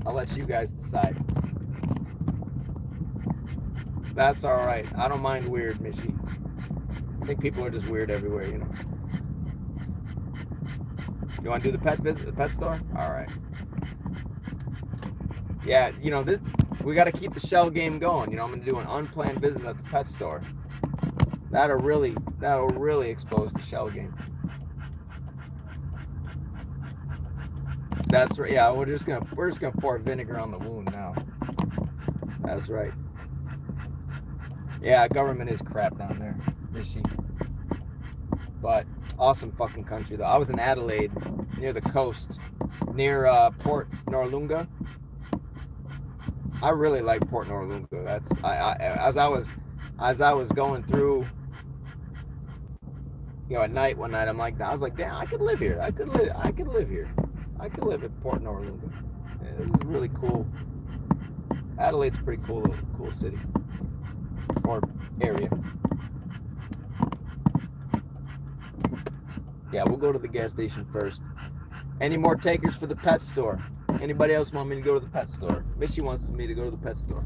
I'll let you guys decide. That's all right. I don't mind weird, Mishy. I think people are just weird everywhere, you know. You want to do the pet visit, the pet store? All right. Yeah, you know, we got to keep the shell game going. You know, I'm going to do an unplanned visit at the pet store. That'll really expose the shell game. That's right. Yeah, we're just gonna pour vinegar on the wound now. That's right. Yeah, government is crap down there, Michi. But awesome fucking country though. I was in Adelaide, near the coast, near Port Noarlunga. I really like Port Noarlunga. That's as I was going through, you know, at night one night, I was like, damn, I could live here. I could live here. I could live at Port Noarlunga. Yeah, this is really cool. Adelaide's a pretty cool city or area. Yeah, we'll go to the gas station first. Any more takers for the pet store? Anybody else want me to go to the pet store? Missy wants me to go to the pet store.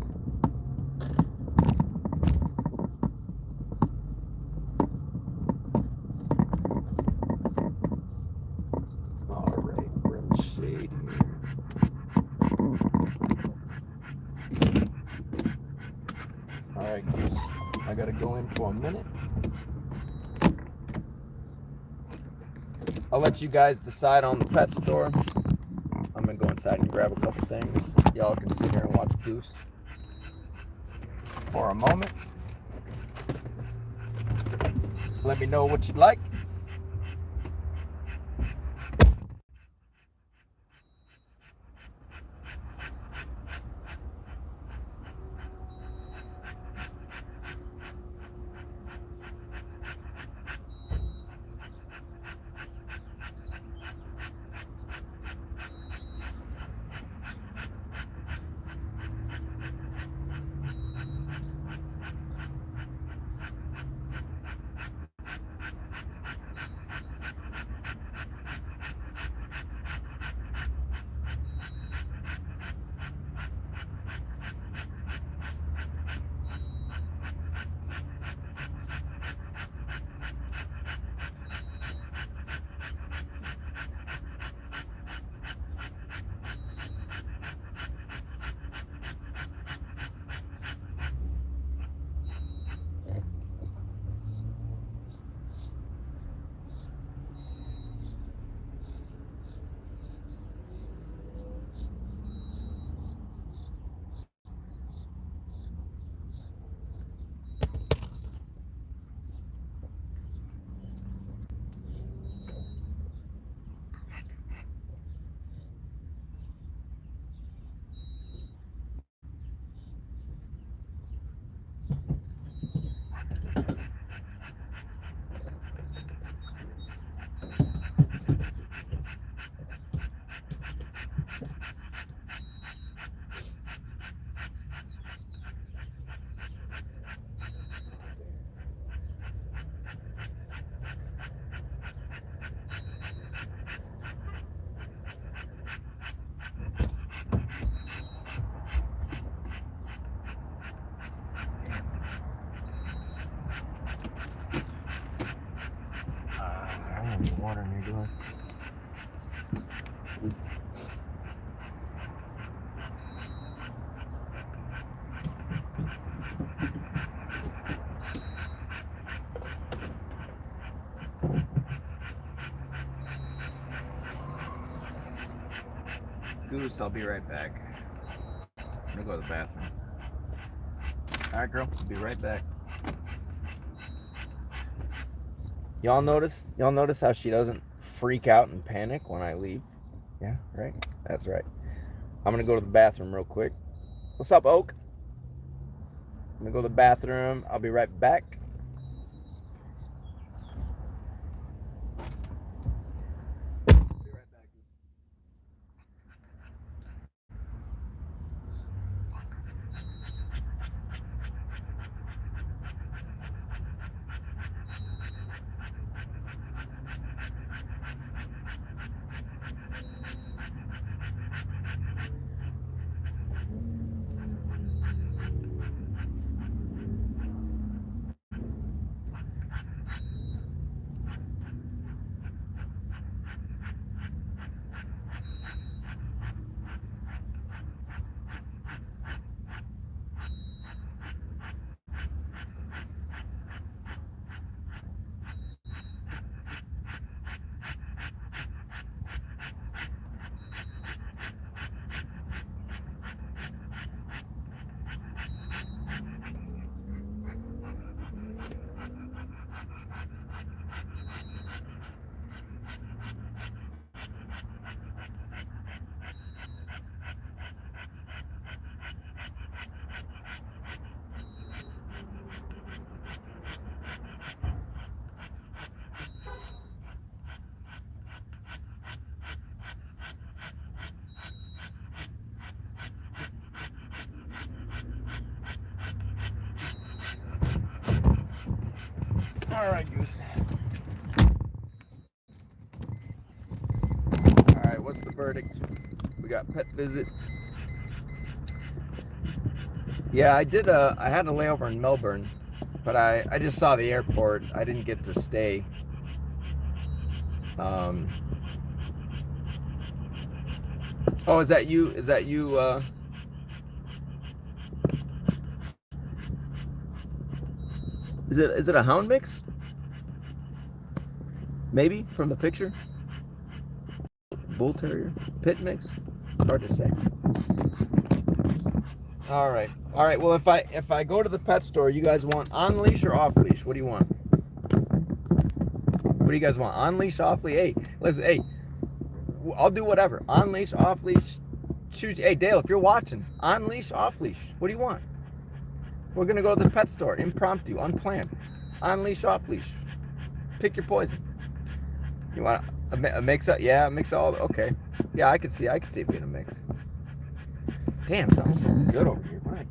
All right, we're in the shade here. All right, Goose, I gotta go in for a minute. I'll let you guys decide on the pet store. I'm gonna go inside and grab a couple things. Y'all can sit here and watch Goose for a moment. Let me know what you'd like. I don't need water in here, do I? Goose, I'll be right back. I'm gonna go to the bathroom. All right, girl, I'll be right back. Y'all notice how she doesn't freak out and panic when I leave? Yeah, right? That's right. I'm gonna go to the bathroom real quick. What's up, Oak? I'm gonna go to the bathroom. I'll be right back. All right, Goose. All right, what's the verdict? We got pet visit. Yeah, I did. I had a layover in Melbourne, but I just saw the airport. I didn't get to stay. Um, oh, is that you? Is that you? Is it a hound mix? Maybe from the picture. Bull terrier pit mix. Hard to say. All right. Well, if I go to the pet store, you guys want on leash or off leash? What do you want? What do you guys want? On leash, off leash? Hey, listen. Hey, I'll do whatever. On leash, off leash. Choose. Hey, Dale, if you're watching, on leash, off leash. What do you want? We're gonna go to the pet store, impromptu, unplanned. On leash, off leash. Pick your poison. You want a mix up? Yeah, mix all. Okay. Yeah, I could see it being a mix. Damn, something smells good over here. Right.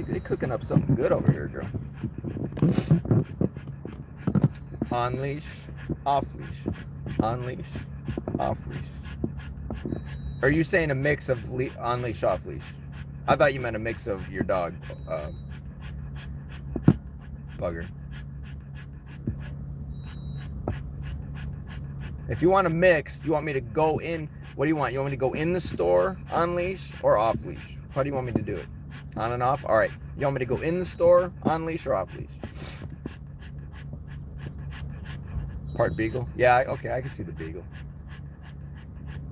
They cooking up something good over here, girl. On leash, off leash. On leash, off leash. Are you saying a mix of on leash, off leash? I thought you meant a mix of your dog, Bugger. If you want a mix, you want me to go in? What do you want? You want me to go in the store on leash or off leash? How do you want me to do it? On and off? All right. You want me to go in the store on leash or off leash? Part beagle? Yeah, okay, I can see the beagle.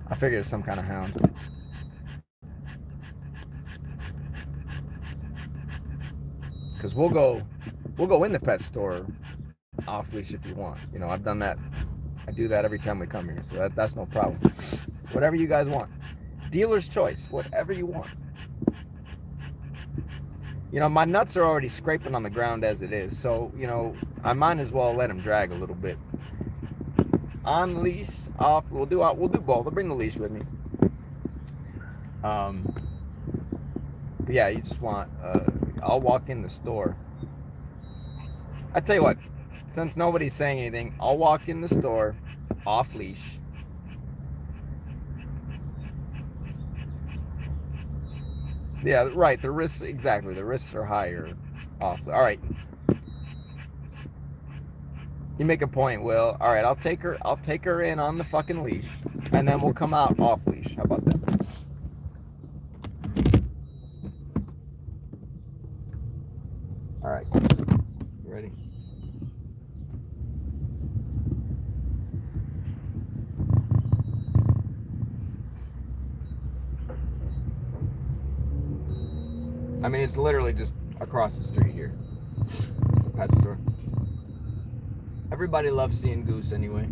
I figured it's some kind of hound. Because we'll go in the pet store off leash if you want. You know, I've done that. I do that every time we come here, so that's no problem. Whatever you guys want. Dealer's choice. Whatever you want. You know, my nuts are already scraping on the ground as it is, so, you know, I might as well let them drag a little bit. On leash, off, we'll do both. I'll bring the leash with me. But yeah, you just want, I'll walk in the store. I tell you what, since nobody's saying anything, I'll walk in the store off leash. Yeah, right. The risks, exactly. The risks are higher off. All right. You make a point, Will. All right, I'll take her in on the fucking leash, and then we'll come out off leash. How about that? All right. You ready? I mean, it's literally just across the street here. Pet store. Everybody loves seeing Goose anyway.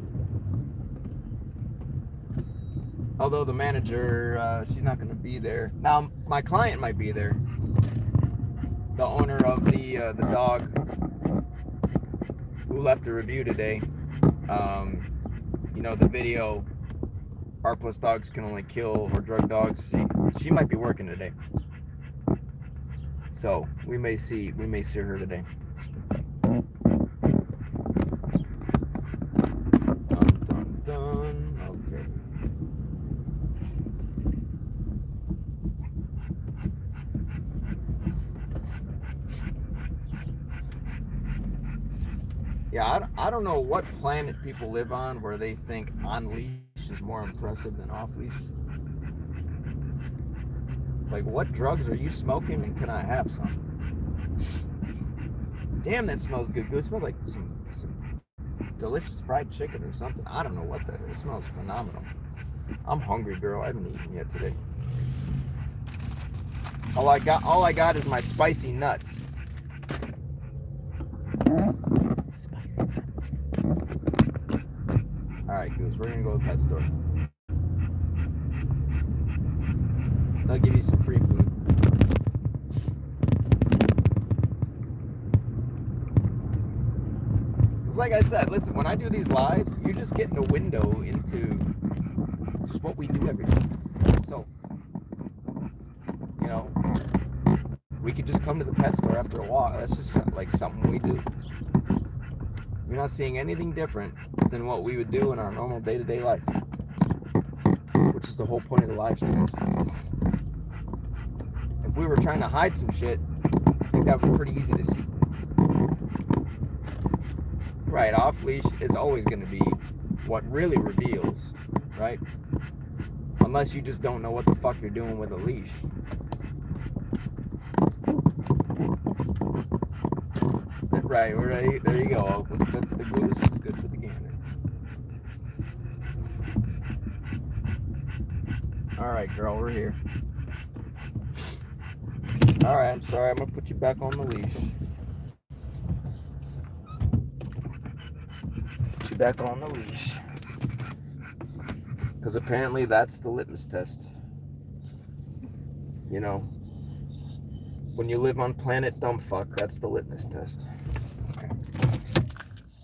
Although the manager, she's not going to be there. Now, my client might be there. The owner of the dog who left a review today. You know, the video, R plus dogs can only kill or drug dogs. She might be working today. So we may see her today. Dun, dun, dun. Okay. Yeah, I don't know what planet people live on where they think on leash is more impressive than off leash. It's like, what drugs are you smoking and can I have some? Damn, that smells good. It smells like some delicious fried chicken or something. I don't know what that is. It smells phenomenal. I'm hungry, girl. I haven't eaten yet today. All I got is my spicy nuts. Spicy nuts. All right, Goose. We're gonna go to the pet store. They'll give you some free food. It's like I said. Listen, when I do these lives, you're just getting a window into just what we do every day. So, you know, we could just come to the pet store after a walk. That's just like something we do. You're not seeing anything different than what we would do in our normal day-to-day life, which is the whole point of the live stream. If we were trying to hide some shit, I think that would be pretty easy to see. Right, off leash is always going to be what really reveals, right? Unless you just don't know what the fuck you're doing with a leash. Right, there you go. What's good for the goose is good for the gander. Alright, girl, we're here. Alright, I'm sorry. I'm going to put you back on the leash. Put you back on the leash. Because apparently that's the litmus test. You know, when you live on planet dumbfuck, that's the litmus test. Okay.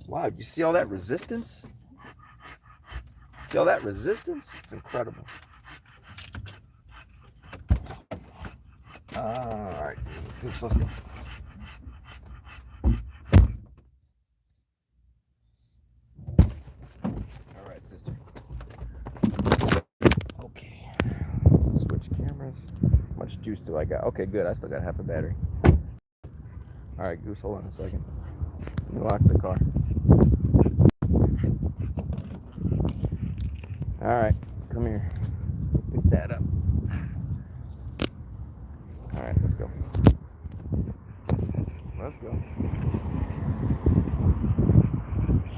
Wow, you see all that resistance? See all that resistance? It's incredible. Alright, let's go. Alright, sister. Okay. Switch cameras. How much juice do I got? Okay, good. I still got half a battery. Alright, Goose, hold on a second. Let me lock the car. Alright, come here. Pick that up. Alright, let's go. Let's go.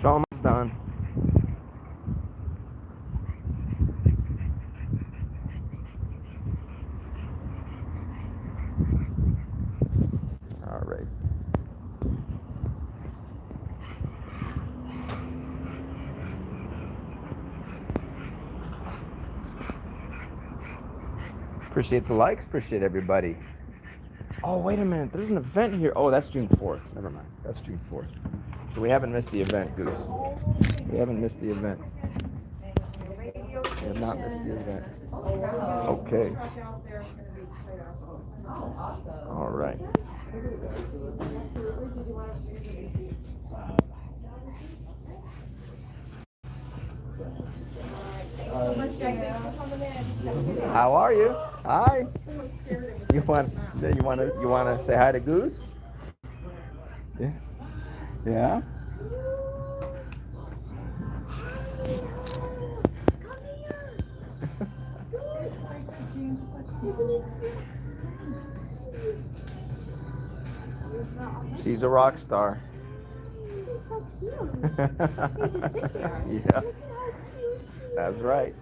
Show 'em it's done. Alright. Appreciate the likes. Appreciate everybody. Oh, wait a minute. There's an event here. Oh, that's June 4th. Never mind. That's June 4th. So we haven't missed the event, Goose. We haven't missed the event. We have not missed the event. Okay. All right. How are you? Hi. You want to say hi to Goose? Yeah. Yeah. She's a rock star. So cute. Yeah. That's right.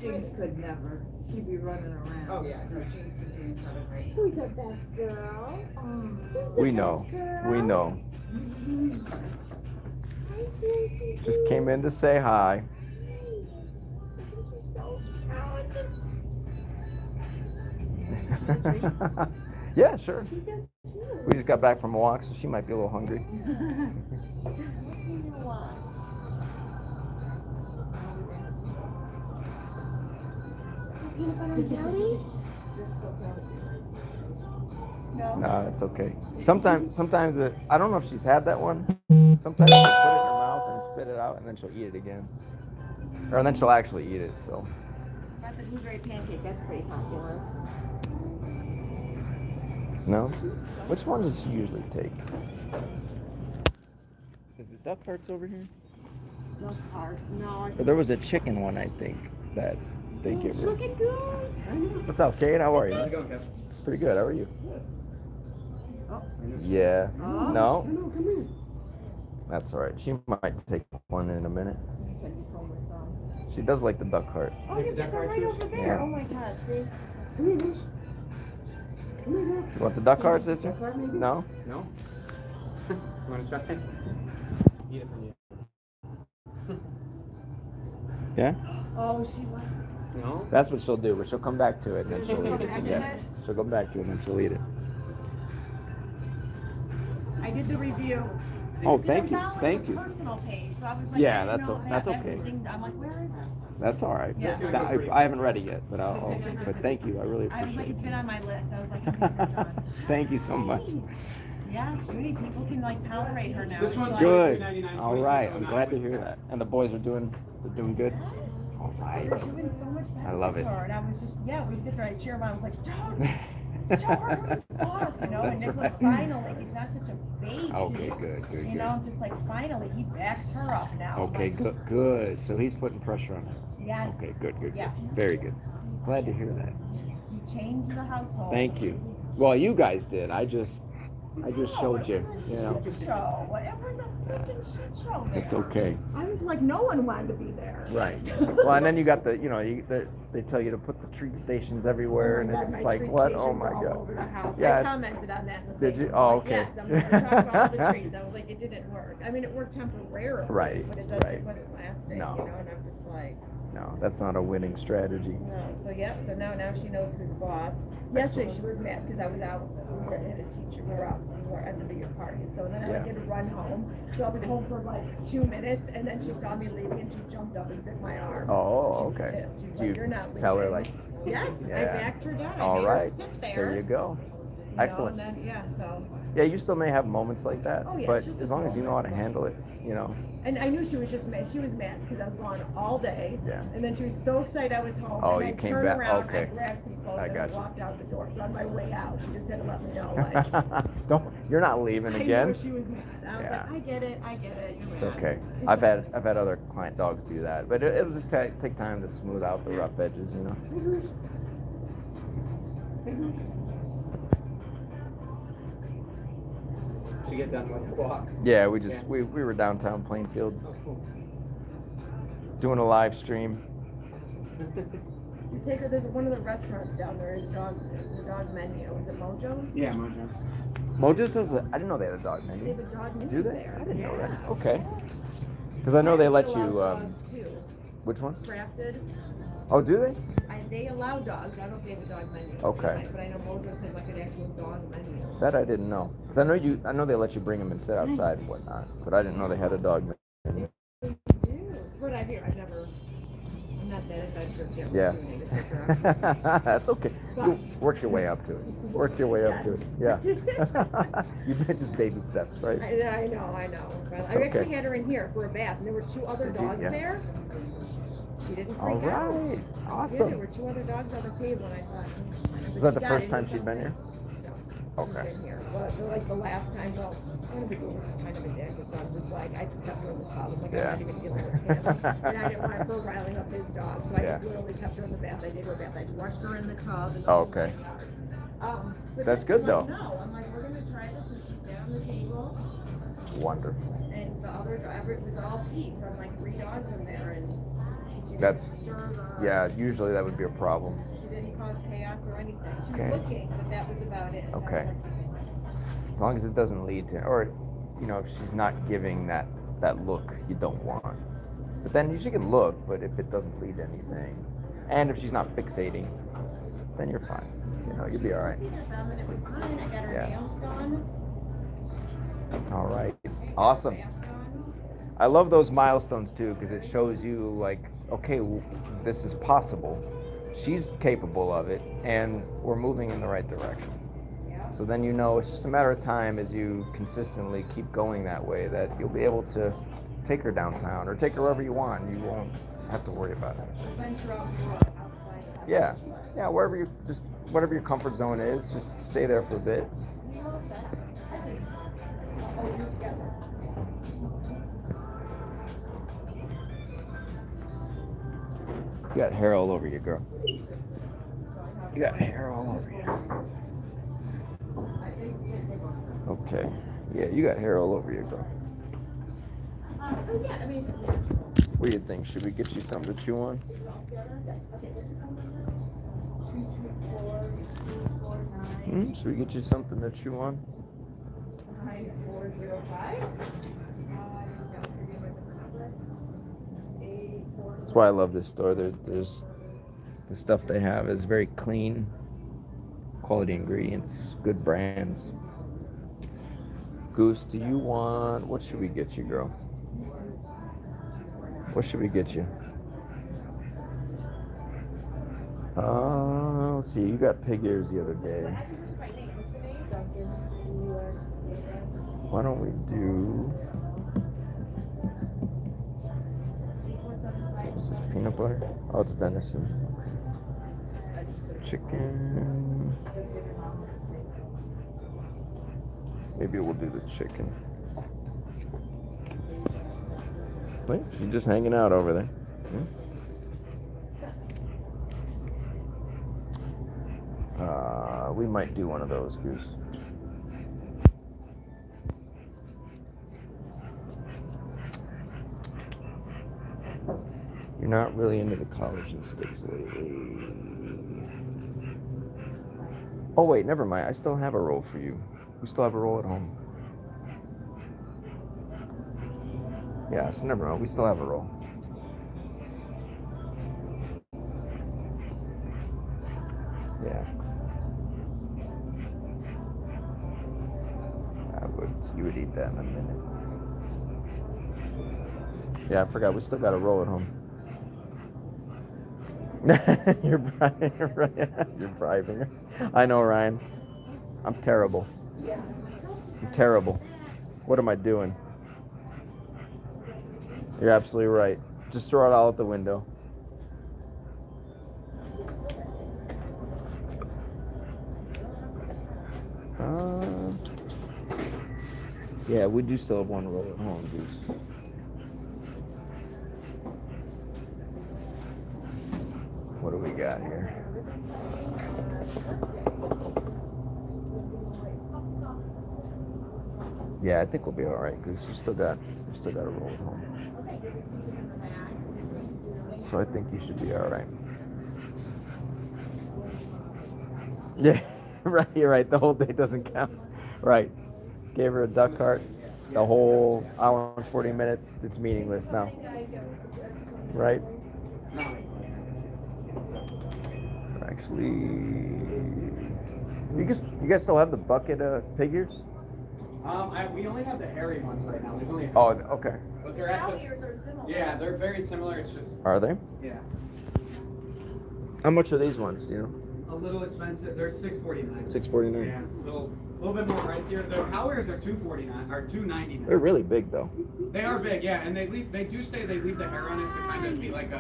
Jinx could never. She'd be running around. Oh yeah, no, Jinx could be in front of me. Who's the best girl? Who's the We best know. girl? We know. Hi, Gracie. Just came in to say hi. Yeah, sure. She's so cute. We just got back from a walk, so she might be a little hungry. What's in your watch? Peanut butter and jelly? No. No, it's okay. Sometimes I don't know if she's had that one. Sometimes she'll put it in her mouth and spit it out, and then she'll eat it again, or then she'll actually eat it. So. Got the blueberry pancake. That's pretty popular. No? Which one does she usually take? Is the duck hearts over here? Duck hearts. No. Or there was a chicken one, I think, that they get rid Look of. at Goose. What's up, Kate? How are you? How's it going, Kev? Pretty good. How are you? Oh. Yeah. Oh. No? No, come here. That's all right. She might take one in a minute. You said you told us so. She does like the duck heart. Oh, Take you the got duck them hearts, right Goose? over there. Yeah. Oh my God. See? Come here, Goose. Come here, girl. You want the duck heart, sister? Duck heart, maybe? No? No? You want to try it? Eat it from you. Yeah? Oh, she went. No? That's what she'll do, but she'll come back to it and then she'll She'll eat come back it. to Yeah. it? She'll go back to it and then she'll eat it. I did the review. Oh, Did thank it you. download Thank the you. personal page, so I was like, Yeah, I didn't that's know o- that. that's okay. the thing. I'm like, where is it? That's all right. Yeah. I haven't read it yet, but but thank you. I really I was like, appreciate it's it. been on my list. I was like, I'm getting it done. Thank you so much. Yeah, Judy, people can like tolerate her now. This It's one's like, Good. $23.99, All right. I'm 26.09 glad to with hear that. And the boys are doing good. Yes. All right. We're doing so much better. I love with it. her. And I was just, we sit there, I cheer him on. I was like, don't show her who's boss, you know. And That's Nicholas, right. finally, he's not such a baby. Okay, good. You know, I'm just like, finally, he backs her up now. I'm Okay, like, good. So he's putting pressure on her. Yes. Okay, good. Yes. Very good. Glad to hear that. You changed the household. Thank you. Well, you guys did. I just showed you. You know. Shit show. It was a freaking shit show there. It's okay. I was like, no one wanted to be there. Right. Well, and then you got the, they tell you to put the treat stations everywhere, and it's My like, treat what? Oh station's my all God. over the house. Yeah, I it's- commented on that. In the Did thing. you? I was Oh, like, okay. Yes, I'm going to talk about all the treats. I was like, it didn't work. I mean, it worked temporarily. Right, But it right. wasn't lasting, No. you know, and I'm just like, No, that's not a winning strategy. no. So, yep, so now she knows who's boss. Yesterday she was mad because I was out, we were at a teacher, we were at the year party. So then I Yeah. did a run home. So I was home for like 2 minutes and then she saw me leaving and she jumped up and bit my arm. Oh, She was okay. pissed. She's Do you like, you're not tell her leaving. like, Yes, I Yeah. backed her down. I all made right, her sit there you go. you know, Excellent. and then, yeah, so. Yeah, you still may have moments like that, Oh, yeah, but she'll as just long as you know how to moments, handle it, And I knew she was just mad. She was mad because I was gone all day. Yeah. And then she was so excited I was home. Oh, and you I came turned back- around, okay. I grabbed some clothes I and gotcha. walked out the door. So on my way out, she just had to let me know, like, You're not leaving I again. know she was mad. I was Yeah. like, I get it. You're It's mad. okay. I've had other client dogs do that, but it'll just take time to smooth out the rough edges, To get done with the walk. Yeah, we were downtown Plainfield Oh, cool. doing a live stream. You take her, there's one of the restaurants down there is the dog menu. Is it Mojo's? Yeah, Mojo. Mojo's has I didn't know they had a dog They menu. have a dog menu Do they? there. I didn't know Yeah. that. Okay. Because I know they let Crafted you. allows dogs too. Which one? Crafted. Oh, do they? They allow dogs. I don't know if they have a dog menu. Okay. But I know Mojo's has like an actual dog menu. That I didn't know. Because I know they let you bring them and sit outside and whatnot. But I didn't know they had a dog menu. They do. It's what I hear. I'm not that adventurous yet. Yeah. We're doing it. Take her out. That's okay. You work your way up to it. Work your way up to it. Yeah. Yes. You just baby steps, right? I know. But It's I okay. actually had her in here for a bath, and there were 2 other Did you? dogs Yeah. there. She didn't All freak out. right. Yeah, there Awesome. were 2 other dogs on the table, and I thought. but Was that she the got first into time she'd been here? something. No. Okay. She's been here. But like the last time, well, one of the girls is kind of a dick, so I'm just like, I just kept her in the tub. I'm like, Yeah. I'm not even dealing with him. And I didn't want her riling up his dog, so I Yeah. just literally kept her in the bath. I did her bath. I washed her in the tub. And Oh, okay. But That's this good, one, though. No, I'm like, we're gonna try this, and she sat on the table, Wonderful. and the other dog, it was all peace. I'm like 3 dogs in there, and she didn't That's- disturb her. Yeah, usually that would be a problem. She didn't cause chaos or anything. She Okay. was looking, but that was about it. Okay. As long as it doesn't lead to, or, if she's not giving that look you don't want. But then she can look, but if it doesn't lead to anything. And if she's not fixating, then you're fine. You know, you'll be all right. Thumb and it was fine. I got her Yeah. nails done. All right. Awesome. I love those milestones too because it shows you like, okay, this is possible. She's capable of it, and we're moving in the right direction. So then you know it's just a matter of time as you consistently keep going that way that you'll be able to take her downtown or take her wherever you want. You won't have to worry about it. Venture out more outside. Yeah, yeah, wherever you just whatever your comfort zone is, just stay there for a bit. You all set? I think so. Oh, you're together. You got hair all over you, girl. You got hair all over you. Okay. Yeah, you got hair all over you, girl. Oh yeah, I mean, it's just natural. What do you think? Should we get you something to chew on? Should we get you something to chew on? 9405. That's why I love this store. There's the stuff they have is very clean, quality ingredients, good brands. Goose, do you want? What should we get you, girl? What should we get you? Let's see. You got pig ears the other day. Why don't we do? Is this peanut butter? Oh, it's venison. Chicken. Maybe we'll do the chicken. Wait, she's just hanging out over there. We might do one of those, Goose. You're not really into the collagen sticks lately. Oh wait, never mind. I still have a roll for you. We still have a roll at home. Yeah, so never mind. We still have a roll. Yeah. You would eat that in a minute. Yeah, I forgot. We still got a roll at home. You're bribing. You're bribing her. I know, Ryan. I'm terrible. I'm terrible. What am I doing? You're absolutely right. Just throw it all out the window. Yeah, we do still have one roll at home, Goose. What do we got here? Yeah, I think we'll be all right, Goose. We still got a roll at home. So I think you should be all right. Yeah, right. You're right. The whole day doesn't count. Right. Gave her a duck heart. The whole hour and 40 minutes. It's meaningless now. Right. Actually, you guys still have the bucket pig ears? We only have the hairy ones right now. There's only Oh, okay. But they're at Cow the, ears are similar. yeah, they're very similar. It's just, Are they? yeah, How much are these ones? You know, a little expensive. They're $6.49. $6.49. Yeah, a little bit more pricier. The cow ears are $2.49 or $2.99. They're really big though. They are big, yeah, and they do say they leave the hair on it to kind of be like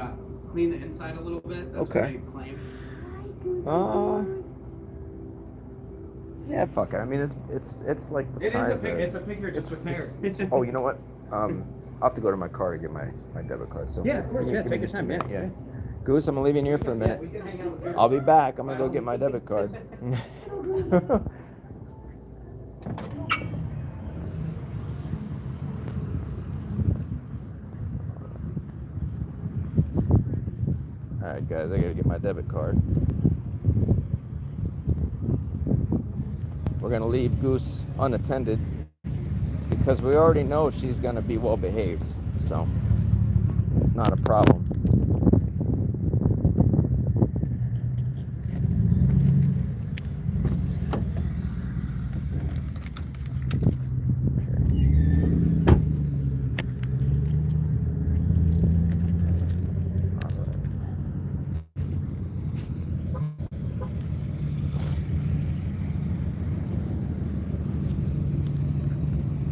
clean the inside a little bit. That's Okay. what they claim. Yeah, fuck it. I mean, it's like the It size is a pig. of. It's a pig ear just with hair. Oh, you know what? I'll have to go to my car to get my debit card. So Yeah, of course. give me- Yeah, give me take your just a time. minute, Yeah. Goose, I'm gonna leave you in here for a minute. We can hang out with I'll be back. I'm gonna go get my debit card. All right, guys, I gotta get my debit card. We're gonna leave Goose unattended because we already know she's gonna be well behaved, so it's not a problem.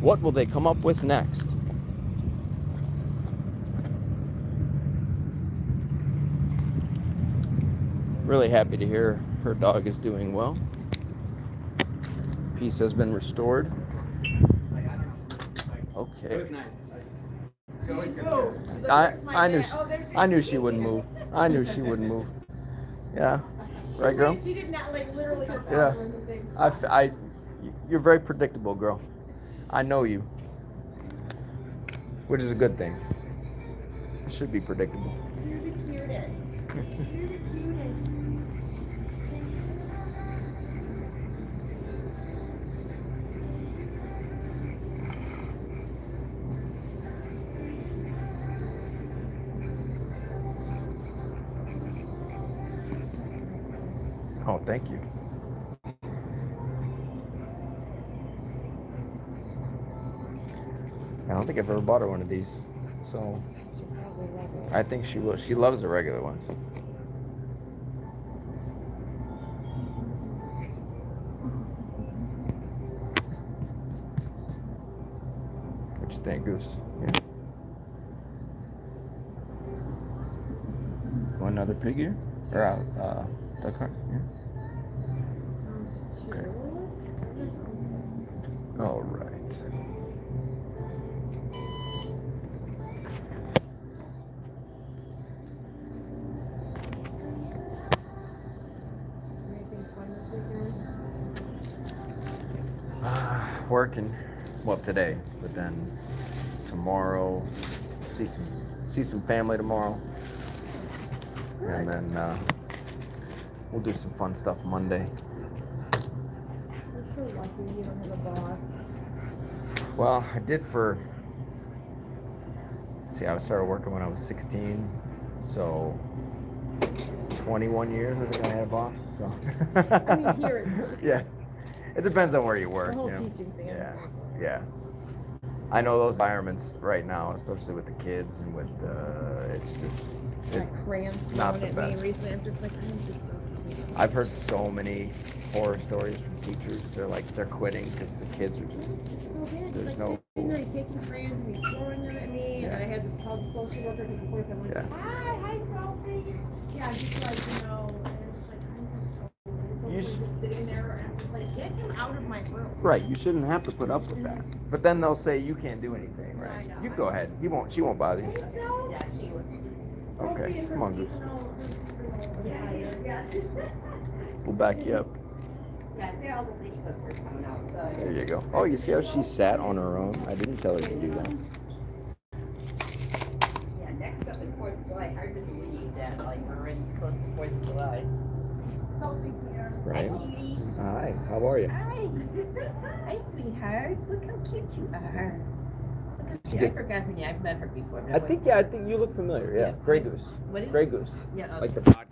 What will they come up with next? Really happy to hear her dog is doing well. Peace has been restored. It Okay. was nice. She always gets Oh, good. she's like, I "Where's my I knew dad?" she, Oh, there she I knew is. she wouldn't move. I knew she wouldn't move. Yeah. She Right, girl? waited, she did not like literally her paws Yeah. were in the same spot. You're very predictable, girl. I know you, which is a good thing. It should be predictable. You're the cutest. You're the cutest. Oh, thank you. I don't think I've ever bought her one of these, so I think she will. She loves the regular ones. What you think, Goose? Yeah. Want another pig here? Or duck hunt? Yeah. Okay. All right. Anything fun this weekend? Working. Well, today, but then tomorrow, see some family tomorrow, and then we'll do some fun stuff Monday. You're so lucky you don't have a boss. Well, I did for. See, I started working when I was 16, so 21 years I think I had a boss. So. I mean, here it's Yeah, it depends on where you work. the whole you know? teaching thing. Yeah, yeah. I know those environments right now, especially with the kids and with it's just. Like crayons not thrown the at me best. recently. I'm just like, I'm just so confused. I've heard so many horror stories from teachers. They're quitting because the kids are just. It's so bad. There's Like, no- sitting there, he's taking crayons and he's throwing them at me. And I had to call the social worker because, of course, I went, Yeah. hi, Sophie. Yeah, I'm just like, you know, and I'm just like, I'm just so. And You Sophie's just sitting there, and I'm just like, get him out of my room. Right, you shouldn't have to put up with that. But then they'll say you can't do anything, right? I know. You go ahead. She won't bother you. Hey, Sophie. Yeah, she was. Okay, come on, Goose. Yeah. We'll back you up. Yeah, they all the ladybugs were coming out. So There you go. Oh, you see how she sat on her own? I didn't tell her to do that. yeah, next up is 4th of July. Hard to believe that, like, we're already close to 4th of July. Sophie's here. Right? Hi, cutie. Hi, how are you? Hi. Hi, sweethearts. Look how cute you are. Look how She cute. I gets- forgot her name. I've met her before. but I think you look familiar. Yeah, Yeah. Grey Goose. What is Grey it? Goose. Yeah, Like the okay. vodka.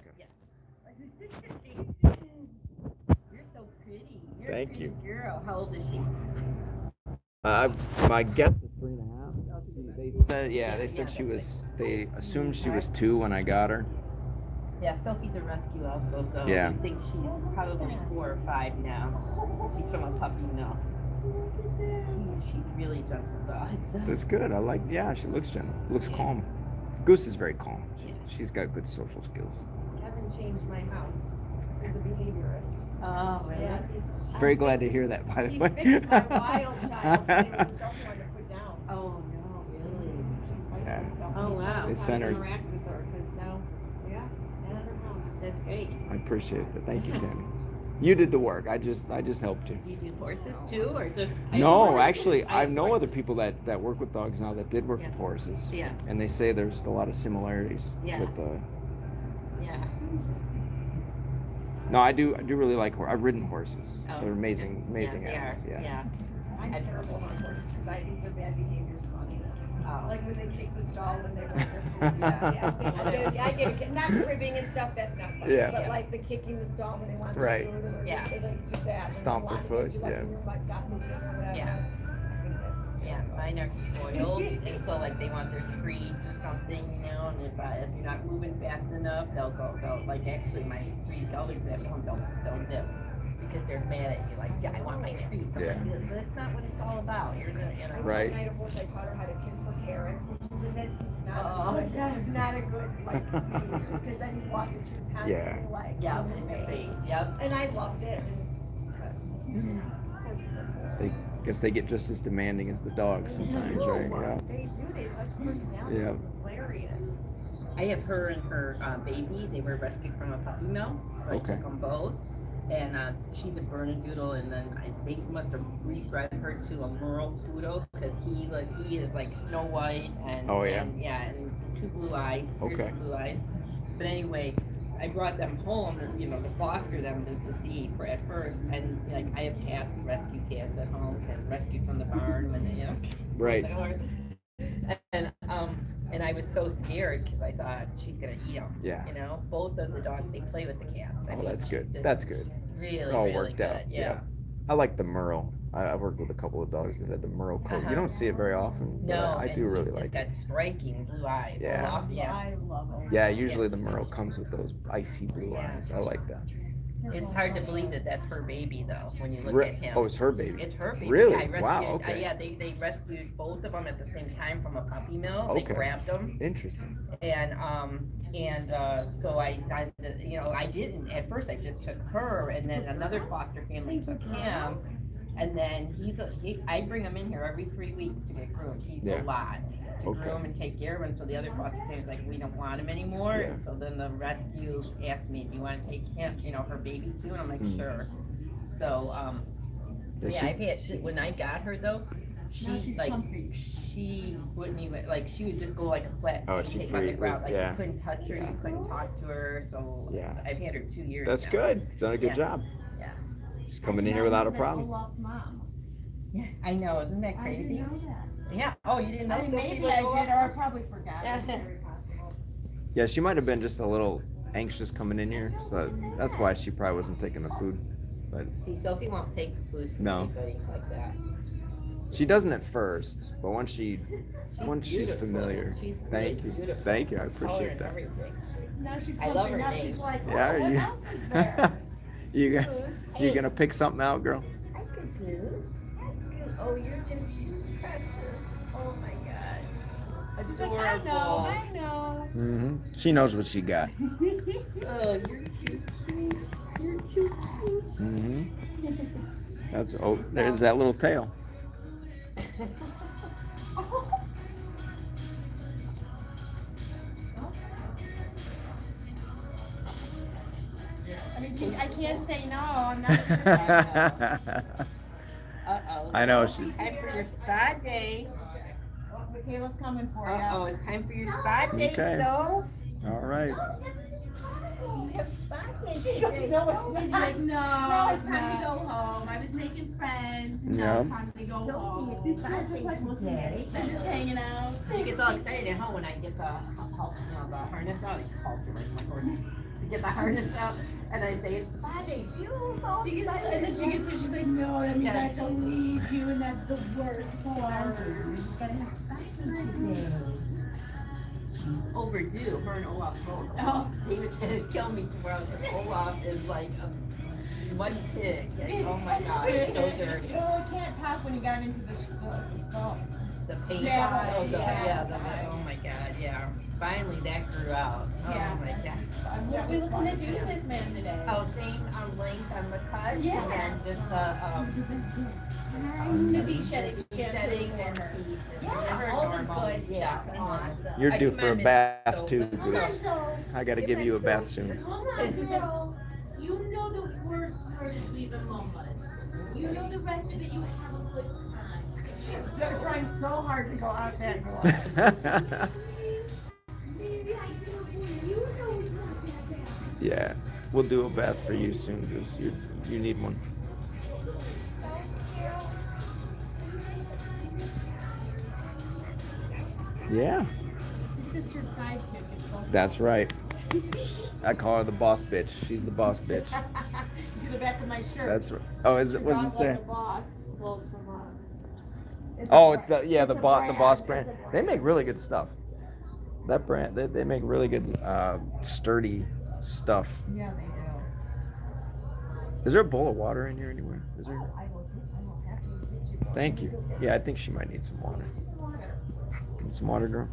You're so pretty. You're Thank a pretty you. girl. How old is she? My guess is 3.5. They said, they said she was. They assumed she was 2 when I got her. Yeah, Sophie's a rescue also, so Yeah. I think she's probably 4 or 5 now. She's from a puppy mill. She's really gentle dog. So. That's good. I like. Yeah, she looks gentle. Looks calm. Goose is very calm. She's got good social skills. Kevin changed my house. He's a behaviorist. Oh, really? Yes, he's Very glad to hear that. By the He way. fixed my wild child. They were stuff he wanted to put down. Oh, no, really? She's fighting Yeah. and stuff. Oh, and he wow. taught They us how sent to her- interact with her because now, yeah, at her house. That's great. I appreciate that. Thank you, Tammy. You did the work. I just helped you. Do you do horses too, or just? No, actually, I know other people that work with dogs now that did work Yeah. with horses. Yeah. And they say there's a lot of similarities Yeah. with the. Yeah. No, I do really like horses. I've ridden horses. Oh, They're amazing, amazing yeah, they animals. are. Yeah. I'm terrible on horses because I think their bad behavior's funny. Oh. Like when they kick the stall when they want their food. I get it. Not cribbing and stuff, that's not funny. Yeah. But Yeah. like the kicking the stall when they want Right. their food or Yeah. just they like do that. and Stomp they their want foot, to get you, like, yeah. when you're, like, got moving or whatever. Yeah. I think that's Yeah, hysterical. mine are spoiled, and so like they want their treats or something, you know. And if you're not moving fast enough, they'll like actually my 3 elders at home don't nip because they're mad at you. Like, yeah, I want my treats. I'm Yeah. like, that's not what it's all about. You're gonna, you know. Right. Night of which I taught her how to kiss for parents, which is that's just not Oh, a good. It's not a good like behavior because then you walk and she's constantly Yeah. like Yeah, in in your your face. face. Yep. And I loved it. And it's just but horses are cool. They guess they get just as demanding as the dogs sometimes, right? Yeah. They do. They have such personality. Yeah. It's hilarious. I have her and her baby. They were rescued from a puppy mill. So I Okay. took them both. And she's a Bernedoodle, and then they must have rebred her to a Merle Poodle because he is like Snow White and Oh, yeah. and two blue eyes, Okay. piercing blue eyes. But anyway, I brought them home, you know, to foster them just to see for at first, and like I have cats, rescue cats at home, cats rescued from the barn when they, you know. Right. And I was so scared because I thought she's gonna eat them. Yeah. You know, both of the dogs they play with the cats. I Oh, mean, that's she's good. just That's good. Really, It all really worked good. out. Yeah. I like the Merle. I've worked with a couple of dogs that had the Merle coat. Uh-huh. You don't see it very often, but No, I and do really he's like just it. got striking blue eyes. Yeah. Well, yeah. I love them. Yeah, usually the Merle comes with those icy blue Yeah. eyes. I like that. It's hard to believe that that's her baby though when you look Re- at him. oh, it's her baby. It's her baby. Really? Yeah, I rescued, Wow, okay. yeah, they rescued both of them at the same time from a puppy mill. They Okay. grabbed them, Interesting. and so I you know I didn't at first. I just took her, and then another foster family took him, and then I bring him in here every 3 weeks to get groomed. He's Yeah. a lot to Okay. groom and take care of him. So the other foster family's like, we don't want him anymore. Yeah. And so then the rescue asked me, do you want to take him, you know, her baby too? And I'm like, Mm. sure. So Does yeah, she- I've had when I got her though, she wouldn't even like she would just go like a flat Oh, she pancake on the freezes, ground. Like yeah. you couldn't touch her, Yeah. you couldn't talk to her. So Yeah. I've had her 2 years. That's now. good. You've done a good Yeah. job. Yeah. She's coming in here without a problem. Olaf's mom. Yeah, I know. Isn't that crazy? I didn't know that. Yeah. Oh, you didn't know? I mean, Sophie maybe was I Olaf? did, or I probably forgot. Yeah. It's very possible. Yeah, she might have been just a little anxious coming in here, so that's why she probably wasn't taking the food. But See, Sophie won't take the food from No. anybody like that. she doesn't at first, but once she's beautiful. familiar. She's Thank you. beautiful. Thank you. I Color appreciate and that. everything. Now she's I love her now name. she's like, Yeah, oh, are what you? else is there? You gonna pick something out, girl? Hi, good Goose. Oh, you're just too precious. Oh my God. She's like, I know. Mm-hmm. She knows what she got. Oh, you're too cute. You're too cute. Mm-hmm. That's there's that little tail. I mean, I can't say no. I'm not gonna say no. Uh-oh. I know. Time for your spa day. Oh, Michaela's coming for you. Uh-oh, it's time for your spa day, Okay. so. All right. We have spa day She goes, today. no, it's She's not. like, no, No, it's time to not. go home. I was making friends, and Yeah. now it's time to go Sophie, home. it's spa day today. I'm just hanging out. She gets all excited at home when I get the harness out. I halter like my horse. I get the harness out, and I say it's spa day. Beautiful. She gets, and then she gets here, she's like, no, that means I have to leave you, and that's the worst part. Gotta have spa day today. Overdue. Her and Olaf both. Oh. David's gonna kill me tomorrow. Olaf is like a muddy pig. Oh my God, he's so dirty. Oh, I can't talk when you got into the The paint. Yeah, Oh, yeah. oh my God, yeah. Finally, that grew out. Yeah. Oh my God. What are we looking to do to this man today? Oh, same length on the cut, Yeah. and then just The de-shedding, shedding and teeth. Yeah, all the good Yeah. stuff. Awesome. You're I due do for a mine bath so- too, Come on, Goose. so. I gotta give you a bath soon. Come on, girl. You know the worst part is leaving mamas. You know the rest of it, you have a good time. They're trying so hard to go out that door. Maybe I can avoid you know it's not that bad. Yeah, we'll do a bath for you soon, Goose. You need one. Yeah, She's just your sidekick. It's so that's right. I call her the boss bitch. She's the boss bitch. You see the back of my shirt. That's right. Oh, is it? What does it say? The boss. Well, from, Oh, it's the the a boss brand. It's a They make really good stuff. That brand, they make really good sturdy stuff. Yeah, they do. Is there a bowl of water in here anywhere? Is there? Thank you. Yeah, I think she might need some water. Need some water, girl.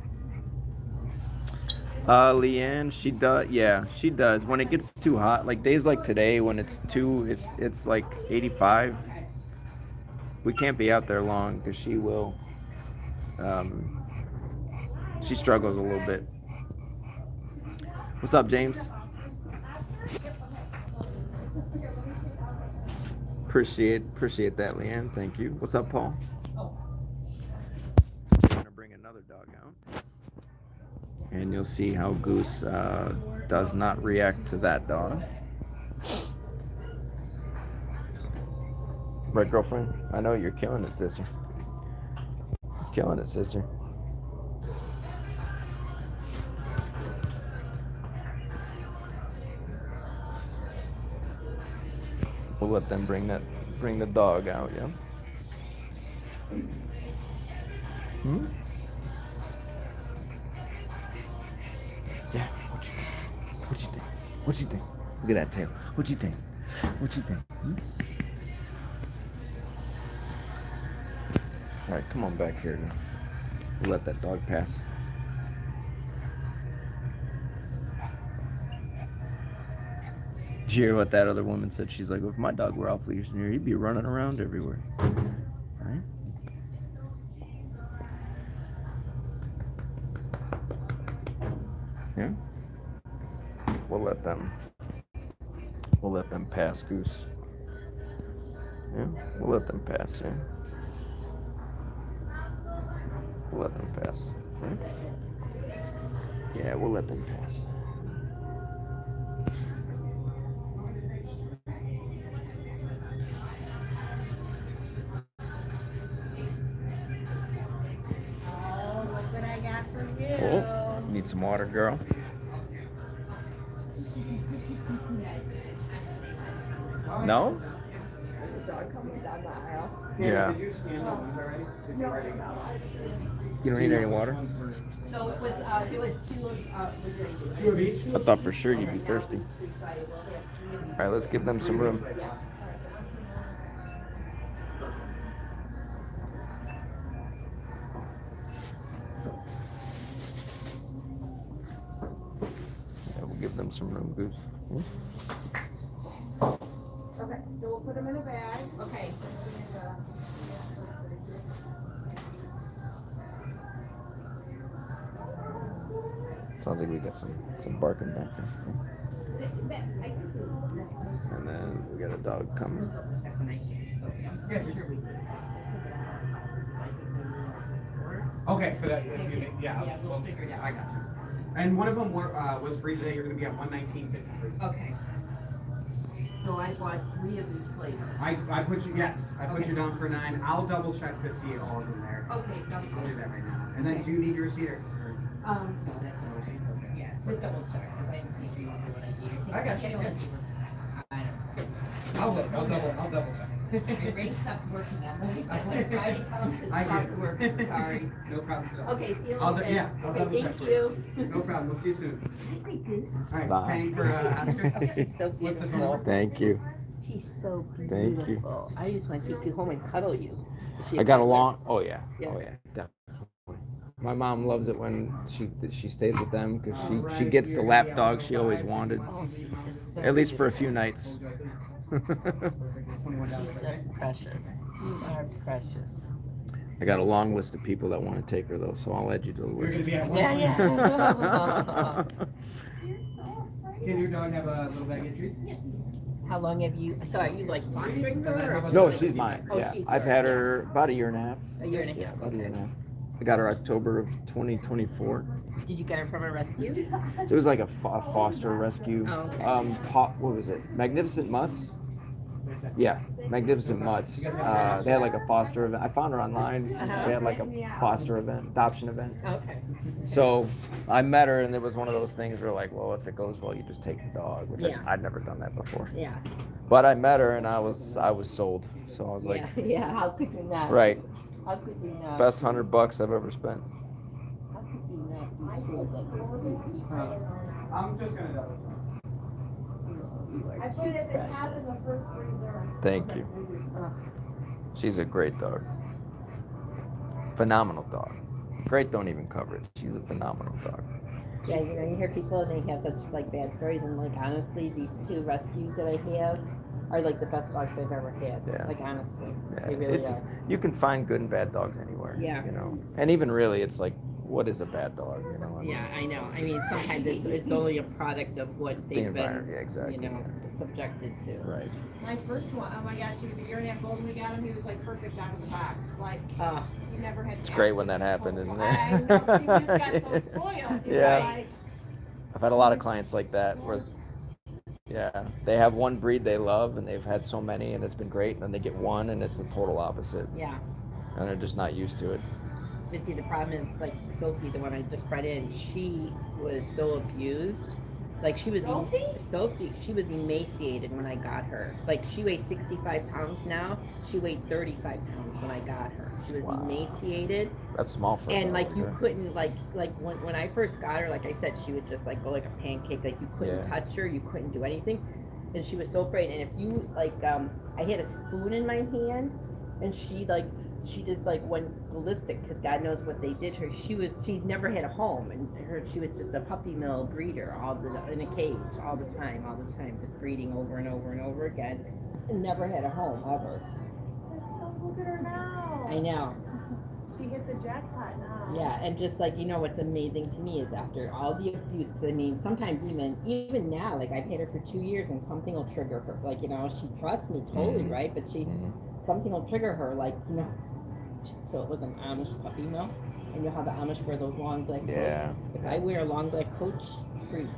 Leanne, she does. Yeah, she does. When it gets too hot, like days like today, when it's like 85. We can't be out there long because she will. Um, she struggles a little bit. What's up, James? Appreciate that, Leanne. Thank you. What's up, Paul? So we're gonna bring another dog out, and you'll see how Goose does not react to that dog. Right, girlfriend? I know you're killing it, sister. Killing it, sister. We'll let them bring the dog out, yeah? Hmm? Yeah, what you think? What you think? What you think? Look at that tail. What you think? What you think? Hmm? Alright, come on back here. We'll let that dog pass. Did you hear what that other woman said? She's like, well, if my dog were off leash in here, he'd be running around everywhere. Right? Yeah? We'll let them pass, Goose. Yeah? We'll let them pass, yeah? We'll let them pass. Right? Yeah, we'll let them pass. Oh, look what I got for you. Oh, need some water, girl? No? The dog comes down the aisle. Yeah. Did you scan the ones already? Did you write it down? You don't need any water? So it was Two of each? I thought for sure you'd be thirsty. Alright, let's give them some room. Yeah, we'll give them some room, Goose. Okay, so we'll put them in a bag. Okay. Sounds like we got some barking back there. And then we got a dog coming. Okay, but yeah, we'll figure it out. I got you. And one of them was free today. You're going to be at 119.53. Okay. So I bought 3 of each flavor. I put you you down for 9. I'll double check to see all of them there. Okay, sounds I'll do good. that right now. And then do you need your receipt or? No, that's a receipt. Okay. Yeah, just double check, because I didn't see you on what I needed. I got you, I don't yeah. need it. I don't know. I'll double check. My brain stopped working on me. When Friday comes, it I get stopped it. working, sorry. No problem at all. Okay, see you I'll later. yeah, I'll Okay, double check thank for you. No problem. We'll see you soon. Hi, Goose. All right, Bye. paying for Oscar. She's so What's the phone beautiful. number? Thank you. She's so Thank you. beautiful. I just want to take you home and cuddle you. I got along. Oh yeah. Yeah. Oh yeah. Definitely. My mom loves it when she stays with them because she gets the lap dog she always wanted, Oh, she's just so at least for a few nights. You're just precious. You are precious. I got a long list of people that want to take her though, so I'll add you to the You're list. gonna be at Yeah, yeah. Can your dog have a little bag of treats? How long have you, so are you like fostering her? Or No, she's mine. Oh, Yeah, she's I've yours, had yeah. her about a year and a half. A year and a Yeah, half, about a year and a okay. half. I got her October of 2024. Did you get her from a rescue? So it was like a foster rescue. Oh, okay. What was it? Magnificent Mutts? Yeah, Magnificent Mutts. They had like a foster event. I found her online. They had like a foster event, adoption event. Okay. So I met her, and it was one of those things where like, well, if it goes well, you just take the dog, which Yeah. I'd never done that before. Yeah. But I met her, and I was sold. So I was like, Yeah, how could you not? right, How could you not? best $100 I've ever spent. How could you not be sold like this? I'm just gonna double check. Like, I put it at the top of the first freezer. thank you. She's a great dog. Phenomenal dog. Great don't even cover it. She's a phenomenal dog. Yeah, you know, you hear people and they have such like bad stories, and like honestly, these two rescues that I have are like the best dogs I've ever had. Yeah. Like honestly, Yeah, they really it just are. you can find good and bad dogs anywhere. Yeah. You know, and even really, it's like, what is a bad dog? You know. I mean, Yeah, I know. I mean, sometimes it's only a product of what the they've environment. been, Yeah, exactly. you know, subjected to. Right. My first one, oh my gosh, he was a year and a half old when we got him. He was like perfect out of the box. Like, he never had. It's great when that happened, isn't it? I know. See, we just got so spoiled. He was Yeah. like, I've had a lot of clients like that where, yeah, they have one breed they love and they've had so many and it's been great, and then they get one and it's the total opposite, Yeah. and they're just not used to it. But see, the problem is, like, Sophie, the one I just brought in, she was so abused. Like, she was Sophie, she was emaciated when I got her. Like, she weighs 65 pounds now. She weighed 35 pounds when I got her. She was Wow. emaciated. That's small for And a like dog, you yeah. couldn't like when I first got her, like I said, she would just like go like a pancake. Like you couldn't Yeah. touch her, you couldn't do anything, and she was so afraid. And if you like, I had a spoon in my hand, and she just like went ballistic because God knows what they did to her. She never had a home, and she was just a puppy mill breeder in a cage all the time, just breeding over and over and over again, and never had a home ever. that's so, look at her now. I know. She hit the jackpot now. Yeah, and just like, you know, what's amazing to me is after all the abuse, because I mean, sometimes even now, like I've had her for 2 years and something will trigger her. Like, you know, she trusts me totally, Mhm. right? But something will trigger her, like, you know. So it was an Amish puppy mill, and you know how the Amish wear those long black coats? Yeah. If I wear a long black coat, she freaks.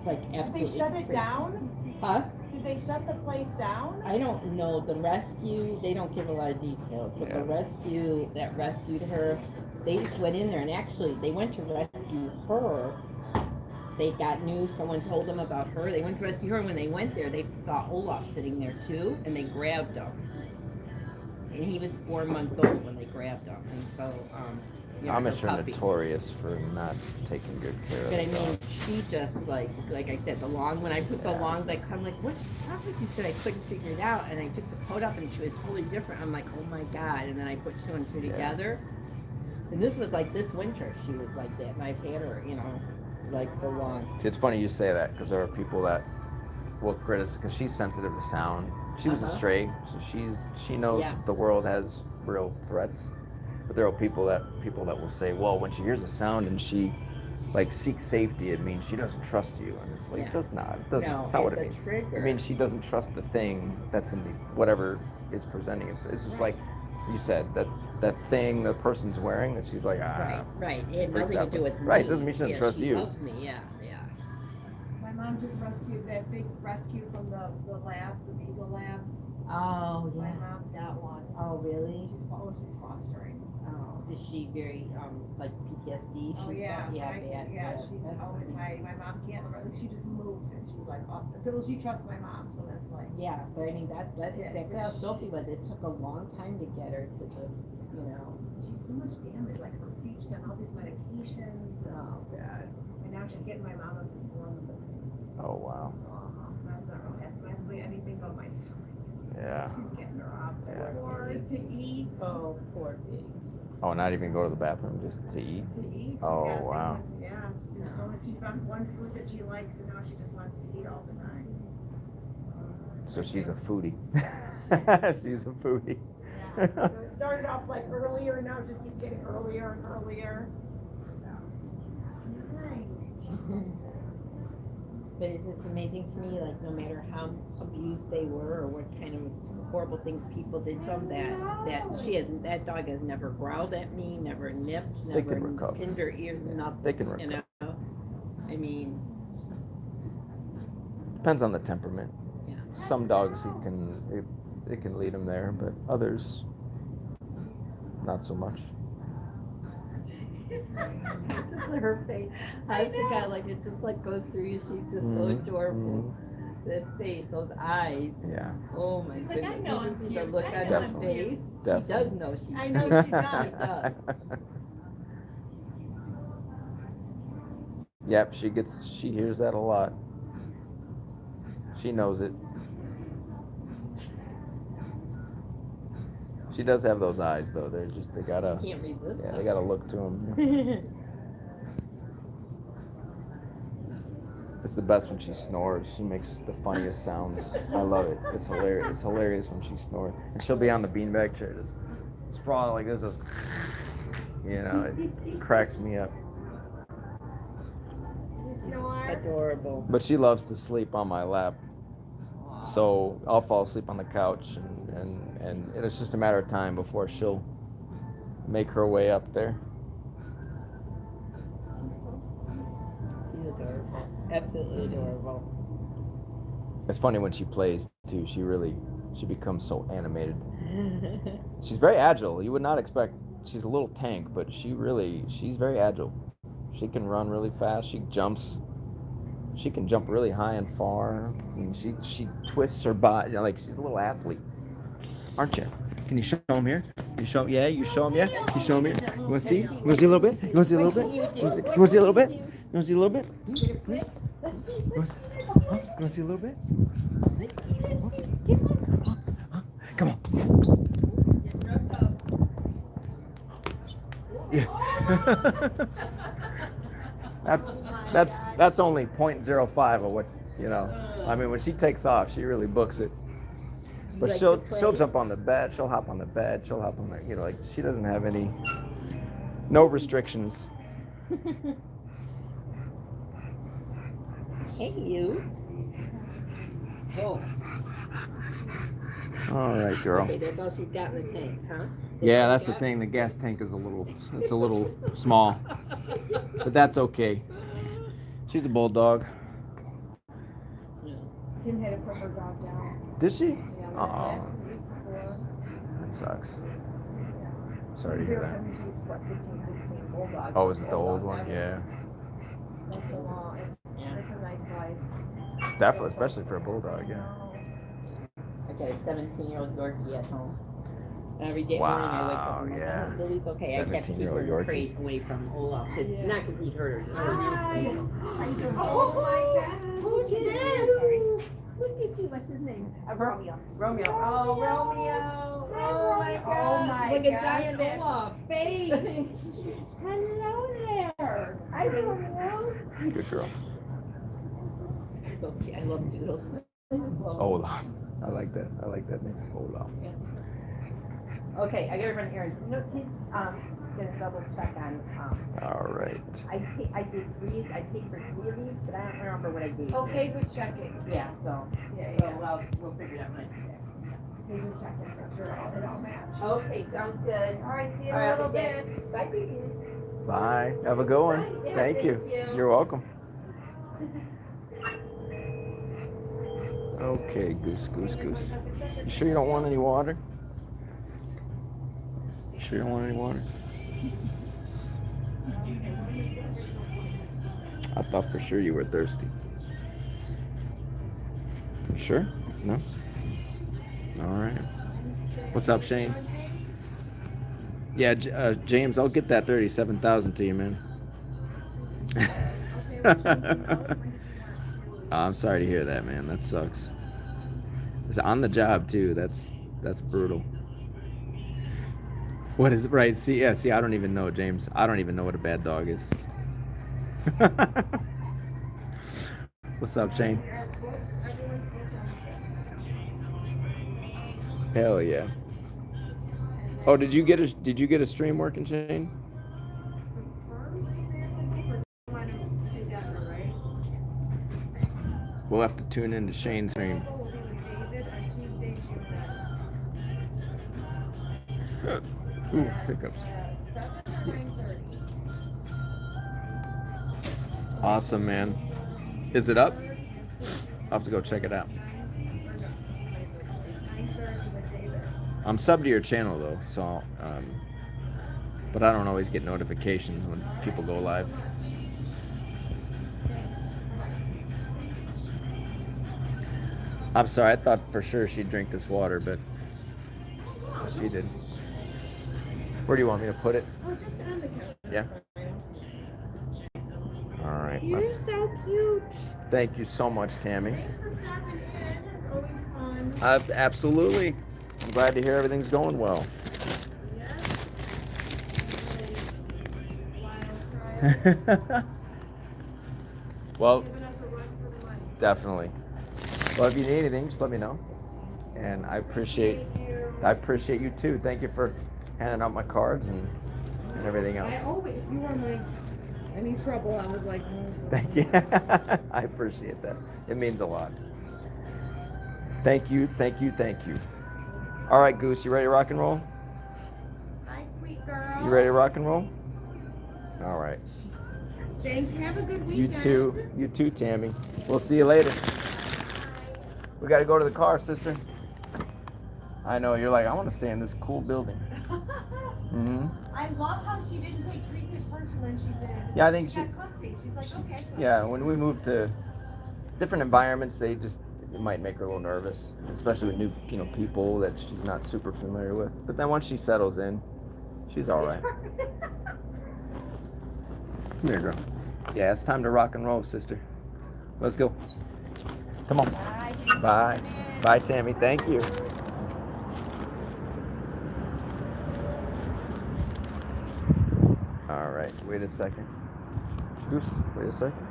Like, Did absolutely. they shut it freaks. down? Huh? Did they shut the place down? I don't know. The rescue, they don't give a lot of details, but Yeah. the rescue that rescued her, they just went in there and actually they went to rescue her. They got news, someone told them about her. They went to rescue her, and when they went there, they saw Olaf sitting there too, and they grabbed him. And he was 4 months old when they grabbed him, and so, you know, her Amish are puppy. notorious for not taking good care of But I the mean, dog. she just like I said, when I put the Yeah. long, like, I'm like, what's wrong with you? She said I couldn't figure it out, and I took the coat up, and she was totally different. I'm like, oh my God, and then I put two and two Yeah. together, and this was like this winter, she was like that, and I've had her, you know, like so long. See, it's funny you say that because there are people that will criticize because she's sensitive to sound. She was a stray, so she knows Yeah. the world has real threats. But there are people that will say, well, when she hears a sound and she like seeks safety, it means she doesn't trust you, and it's like Yeah. that's not. It doesn't. No, It's not what it's it a means. trigger. It means she doesn't trust the thing that's in the whatever is presenting. It's just like you said that thing the person's wearing that she's like Right. It she had freaks nothing out. to do with me. Right, doesn't mean she doesn't Yeah, trust she you. loves me. Yeah. My mom just rescued that big rescue from the labs, the Beagle labs. Oh My mom's got one. Oh really? She's fostering. Oh, is she very like PTSD? Oh She's yeah, bad. she's always hiding. My mom can't remember. She just moved and she's like, oh, well, she trusts my mom, so that's like. Yeah, but I mean that's Yeah, exactly how Sophie was. It took a long time to get her to the, you know. She's so much damage, like her feet, she's on all these medications. Oh God. And now she's getting my mom up to form. Oh wow. Mom's not really athletically anything but my son. Yeah. She's getting her off the Yeah. floor to eat. Oh, poor baby. Oh, not even go to the bathroom, just to eat. To eat. She's Oh, got wow. things- Yeah, she found one food that she likes, and now she just wants to eat all the time. So she's a foodie. She's a foodie. Yeah. So it started off like earlier, now it just keeps getting earlier and earlier. Nice. But it's amazing to me, like no matter how abused they were or what kind of horrible things people did to them, that dog has never growled at me, never nipped, They never can recover. pinned her ears, nothing. They can You know, I mean, Depends on the temperament. yeah. Some dogs it can lead them there, but others not so much. This is her face. I forgot, like it just like goes through you. She's just so Mhm, adorable. That face, those eyes. Yeah. Oh my She's like, goodness. I know I'm The cute. look I on know her I'm face. cute. She Definitely. does know she's I know cute. she does. She does. Yep, she hears that a lot. She knows it. She does have those eyes though. They gotta, Can't resist yeah, them. they gotta look to them. It's the best when she snores. She makes the funniest sounds. I love it. It's hilarious. It's hilarious when she snores. And she'll be on the beanbag chair, just sprawling like this. Just, it cracks me up. Adorable. But she loves to sleep on my lap. So I'll fall asleep on the couch, and it's just a matter of time before she'll make her way up there. She's adorable. Absolutely adorable. It's funny when she plays too. She becomes so animated. She's very agile. You would not expect. She's a little tank, but she's very agile. She can run really fast. She jumps. She can jump really high and far. And she twists her body like she's a little athlete, aren't you? Can you show them here? You show them, yeah. You show them, yeah. You show them here. You want to see? You want to see a little bit? You want to see a little bit? You want to see a little bit? You want to see a little bit? You want to see a little bit? Come on. Yeah. That's only 0.05 of what, I mean, when she takes off, she really books it. But she'll jump on the bed, she'll hop on the bed, she'll hop on the, like she doesn't have no restrictions. Hey, you. Oh. All right, girl. Okay, that's all she's got in the tank, huh? Yeah, that's the thing. The gas tank is a little small, but that's okay. She's a bulldog. Kim had to put her dog down. Did she? Yeah, last week before. That sucks. Sorry to hear that. I mean, she's what, 15, 16 bulldog. Oh, is it the old Bulldog, one? that Yeah. That's a long. It's a nice life. Definitely, especially for a bulldog. Yeah. I got a 17-year-old Yorkie at home. Every day Wow, morning I wake up and yeah. I'm like, Lily's okay. I have to keep 17-year-old her in the Yorkie. crate away from Olaf. Not because he'd hurt her. Oh my God. Who's this? Look at you, what's his name? Romeo. Romeo. Oh, Romeo. Oh my God. Oh my Look at gosh, giant that Olaf. face. Hello there. Hi, Romeo. Good girl. Okay, I love doodles. Olaf. I like that. I like that name. Olaf. Okay, I gotta run errands. No, he's gonna double check on. All right. I paid for 3 of these, but I don't remember what I gave. Okay, who's checking? Yeah, so Yeah. we'll figure it out when I get there. He was checking for sure it all matched. Okay, sounds good. All right, see you in All a right, little okay. bit. Bye, Goose. Bye. Have a good one. Bye. Yeah, Thank you. thank you. You're welcome. Okay, Goose. You sure you don't want any water? You sure you don't want any water? I thought for sure you were thirsty. You sure? No? All right. What's up, Shane? Yeah, James, I'll get that 37,000 to you, man. I'm sorry to hear that, man. That sucks. It's on the job too. That's brutal. What is it? Right? See, I don't even know, James. I don't even know what a bad dog is. What's up, Shane? Hell yeah. Oh, did you get a stream working, Shane? We'll have to tune into Shane's stream. Ooh, hiccups. Awesome, man. Is it up? I'll have to go check it out. I'm subbed to your channel though, so but I don't always get notifications when people go live. I'm sorry, I thought for sure she'd drink this water, but she didn't. Where do you want me to put it? Oh, just on the couch. Yeah. All right. You're so cute. Thank you so much, Tammy. Thanks for stopping in. It's always fun. Absolutely. I'm glad to hear everything's going well. Yes. Wild trial. Well, Giving us a run for the money. definitely. Well, if you need anything, just let me know. And I appreciate you too. Thank you for handing out my cards and everything else. I always, if you were my any trouble, I was like, Thank you. I appreciate that. It means a lot. Thank you. All right, Goose, you ready to rock and roll? Hi, sweet girl. You ready to rock and roll? All right. Thanks. Have a good You weekend. You too, Tammy. We'll see you later. We got to go to the car, sister. I know, you're like, I want to stay in this cool building. I love how she didn't take treats at first and then she did. Yeah, I think she. got comfy. She's like, okay. Yeah, when we move to different environments, it might make her a little nervous, especially with new, people that she's not super familiar with. But then once she settles in, she's all right. Come here, girl. Yeah, it's time to rock and roll, sister. Let's go. Come on. Bye. Bye, Tammy. Thank you. All right. Wait a second. Goose, wait a second.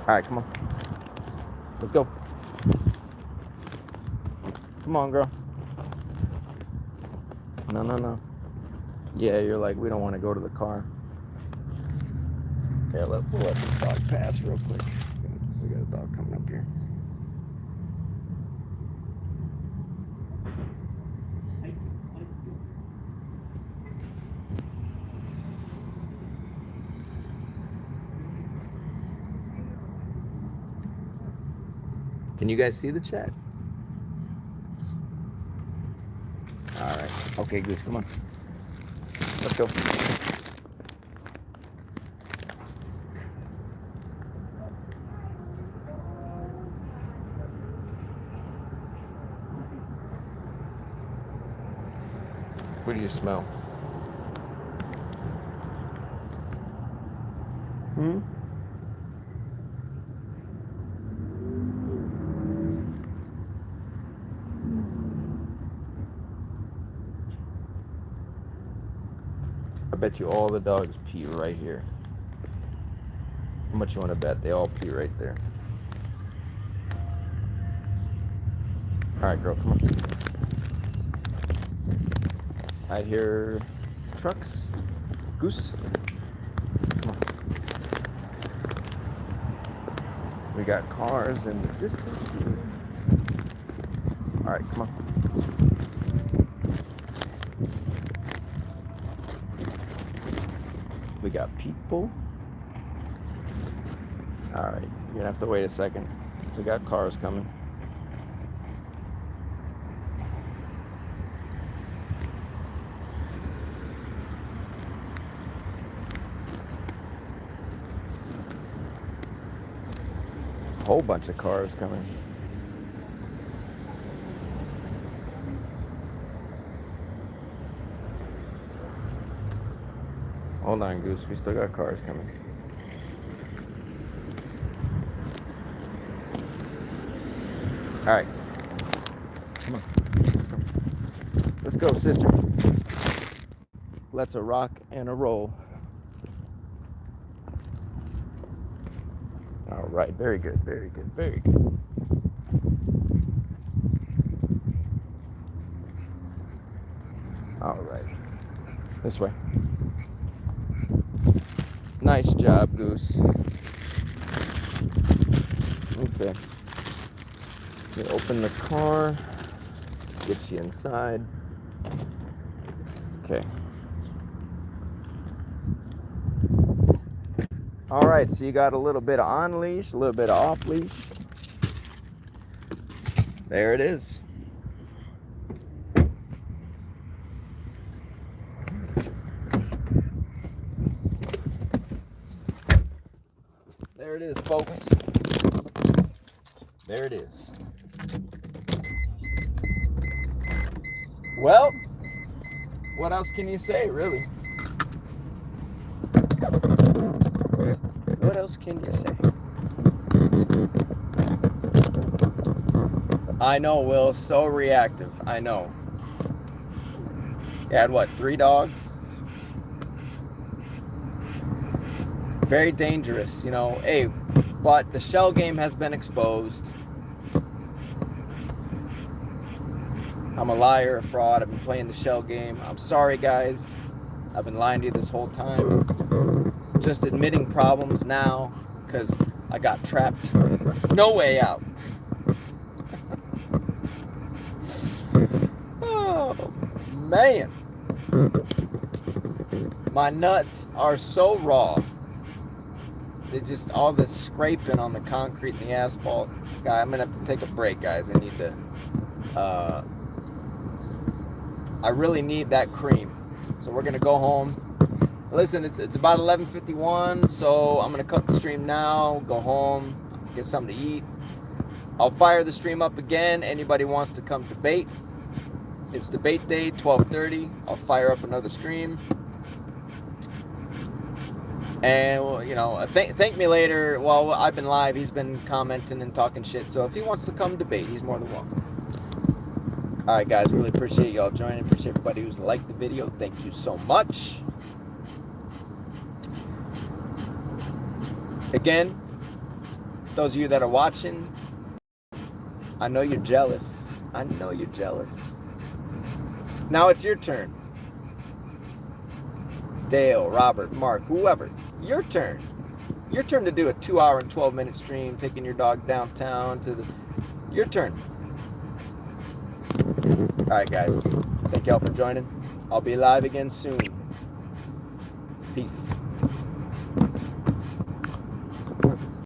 All right, come on. Let's go. Come on, girl. No. Yeah, you're like, we don't want to go to the car. Yeah, we'll let this dog pass real quick. We got a dog coming up here. Can you guys see the chat? All right. Okay, Goose, come on. Let's go. What do you smell? I bet you all the dogs pee right here. How much you want to bet? They all pee right there. All right, girl, come on. I hear trucks. Goose. Come on. We got cars in the distance here. All right, come on. We got people. All right, you're gonna have to wait a second. We got cars coming. Whole bunch of cars coming. Hold on, Goose. We still got cars coming. All right. Come on. Let's go, sister. Let's a rock and a roll. All right. Very good. Very good. Very good. All right. This way. Nice job, Goose. Okay. You open the car. Get you inside. Okay. All right, so you got a little bit of on leash, a little bit of off leash. There it is. There it is, folks. There it is. Well, what else can you say, really? else can you say? I know, Will. So reactive. I know. You had what? 3 dogs? Very dangerous, you know. Hey, but the shell game has been exposed. I'm a liar, a fraud. I've been playing the shell game. I'm sorry, guys. I've been lying to you this whole time. Just admitting problems now because I got trapped. No way out. Oh, man. My nuts are so raw. They just, all this scraping on the concrete and the asphalt. Guy, I'm going to have to take a break, guys. I need to, I really need that cream. So we're going to go home. Listen, it's about 11:51, so I'm going to cut the stream now, go home, get something to eat. I'll fire the stream up again. Anybody wants to come debate, it's debate day, 12:30. I'll fire up another stream. And, you know, thank me later. Well, I've been live. He's been commenting and talking shit. So if he wants to come debate, he's more than welcome. All right, guys. Really appreciate y'all joining. Appreciate everybody who's liked the video. Thank you so much. Again, those of you that are watching, I know you're jealous. I know you're jealous. Now it's your turn. Dale, Robert, Mark, whoever, your turn. Your turn to do a 2-hour and 12-minute stream, taking your dog downtown to the... Your turn. All right, guys. Thank y'all for joining. I'll be live again soon. Peace.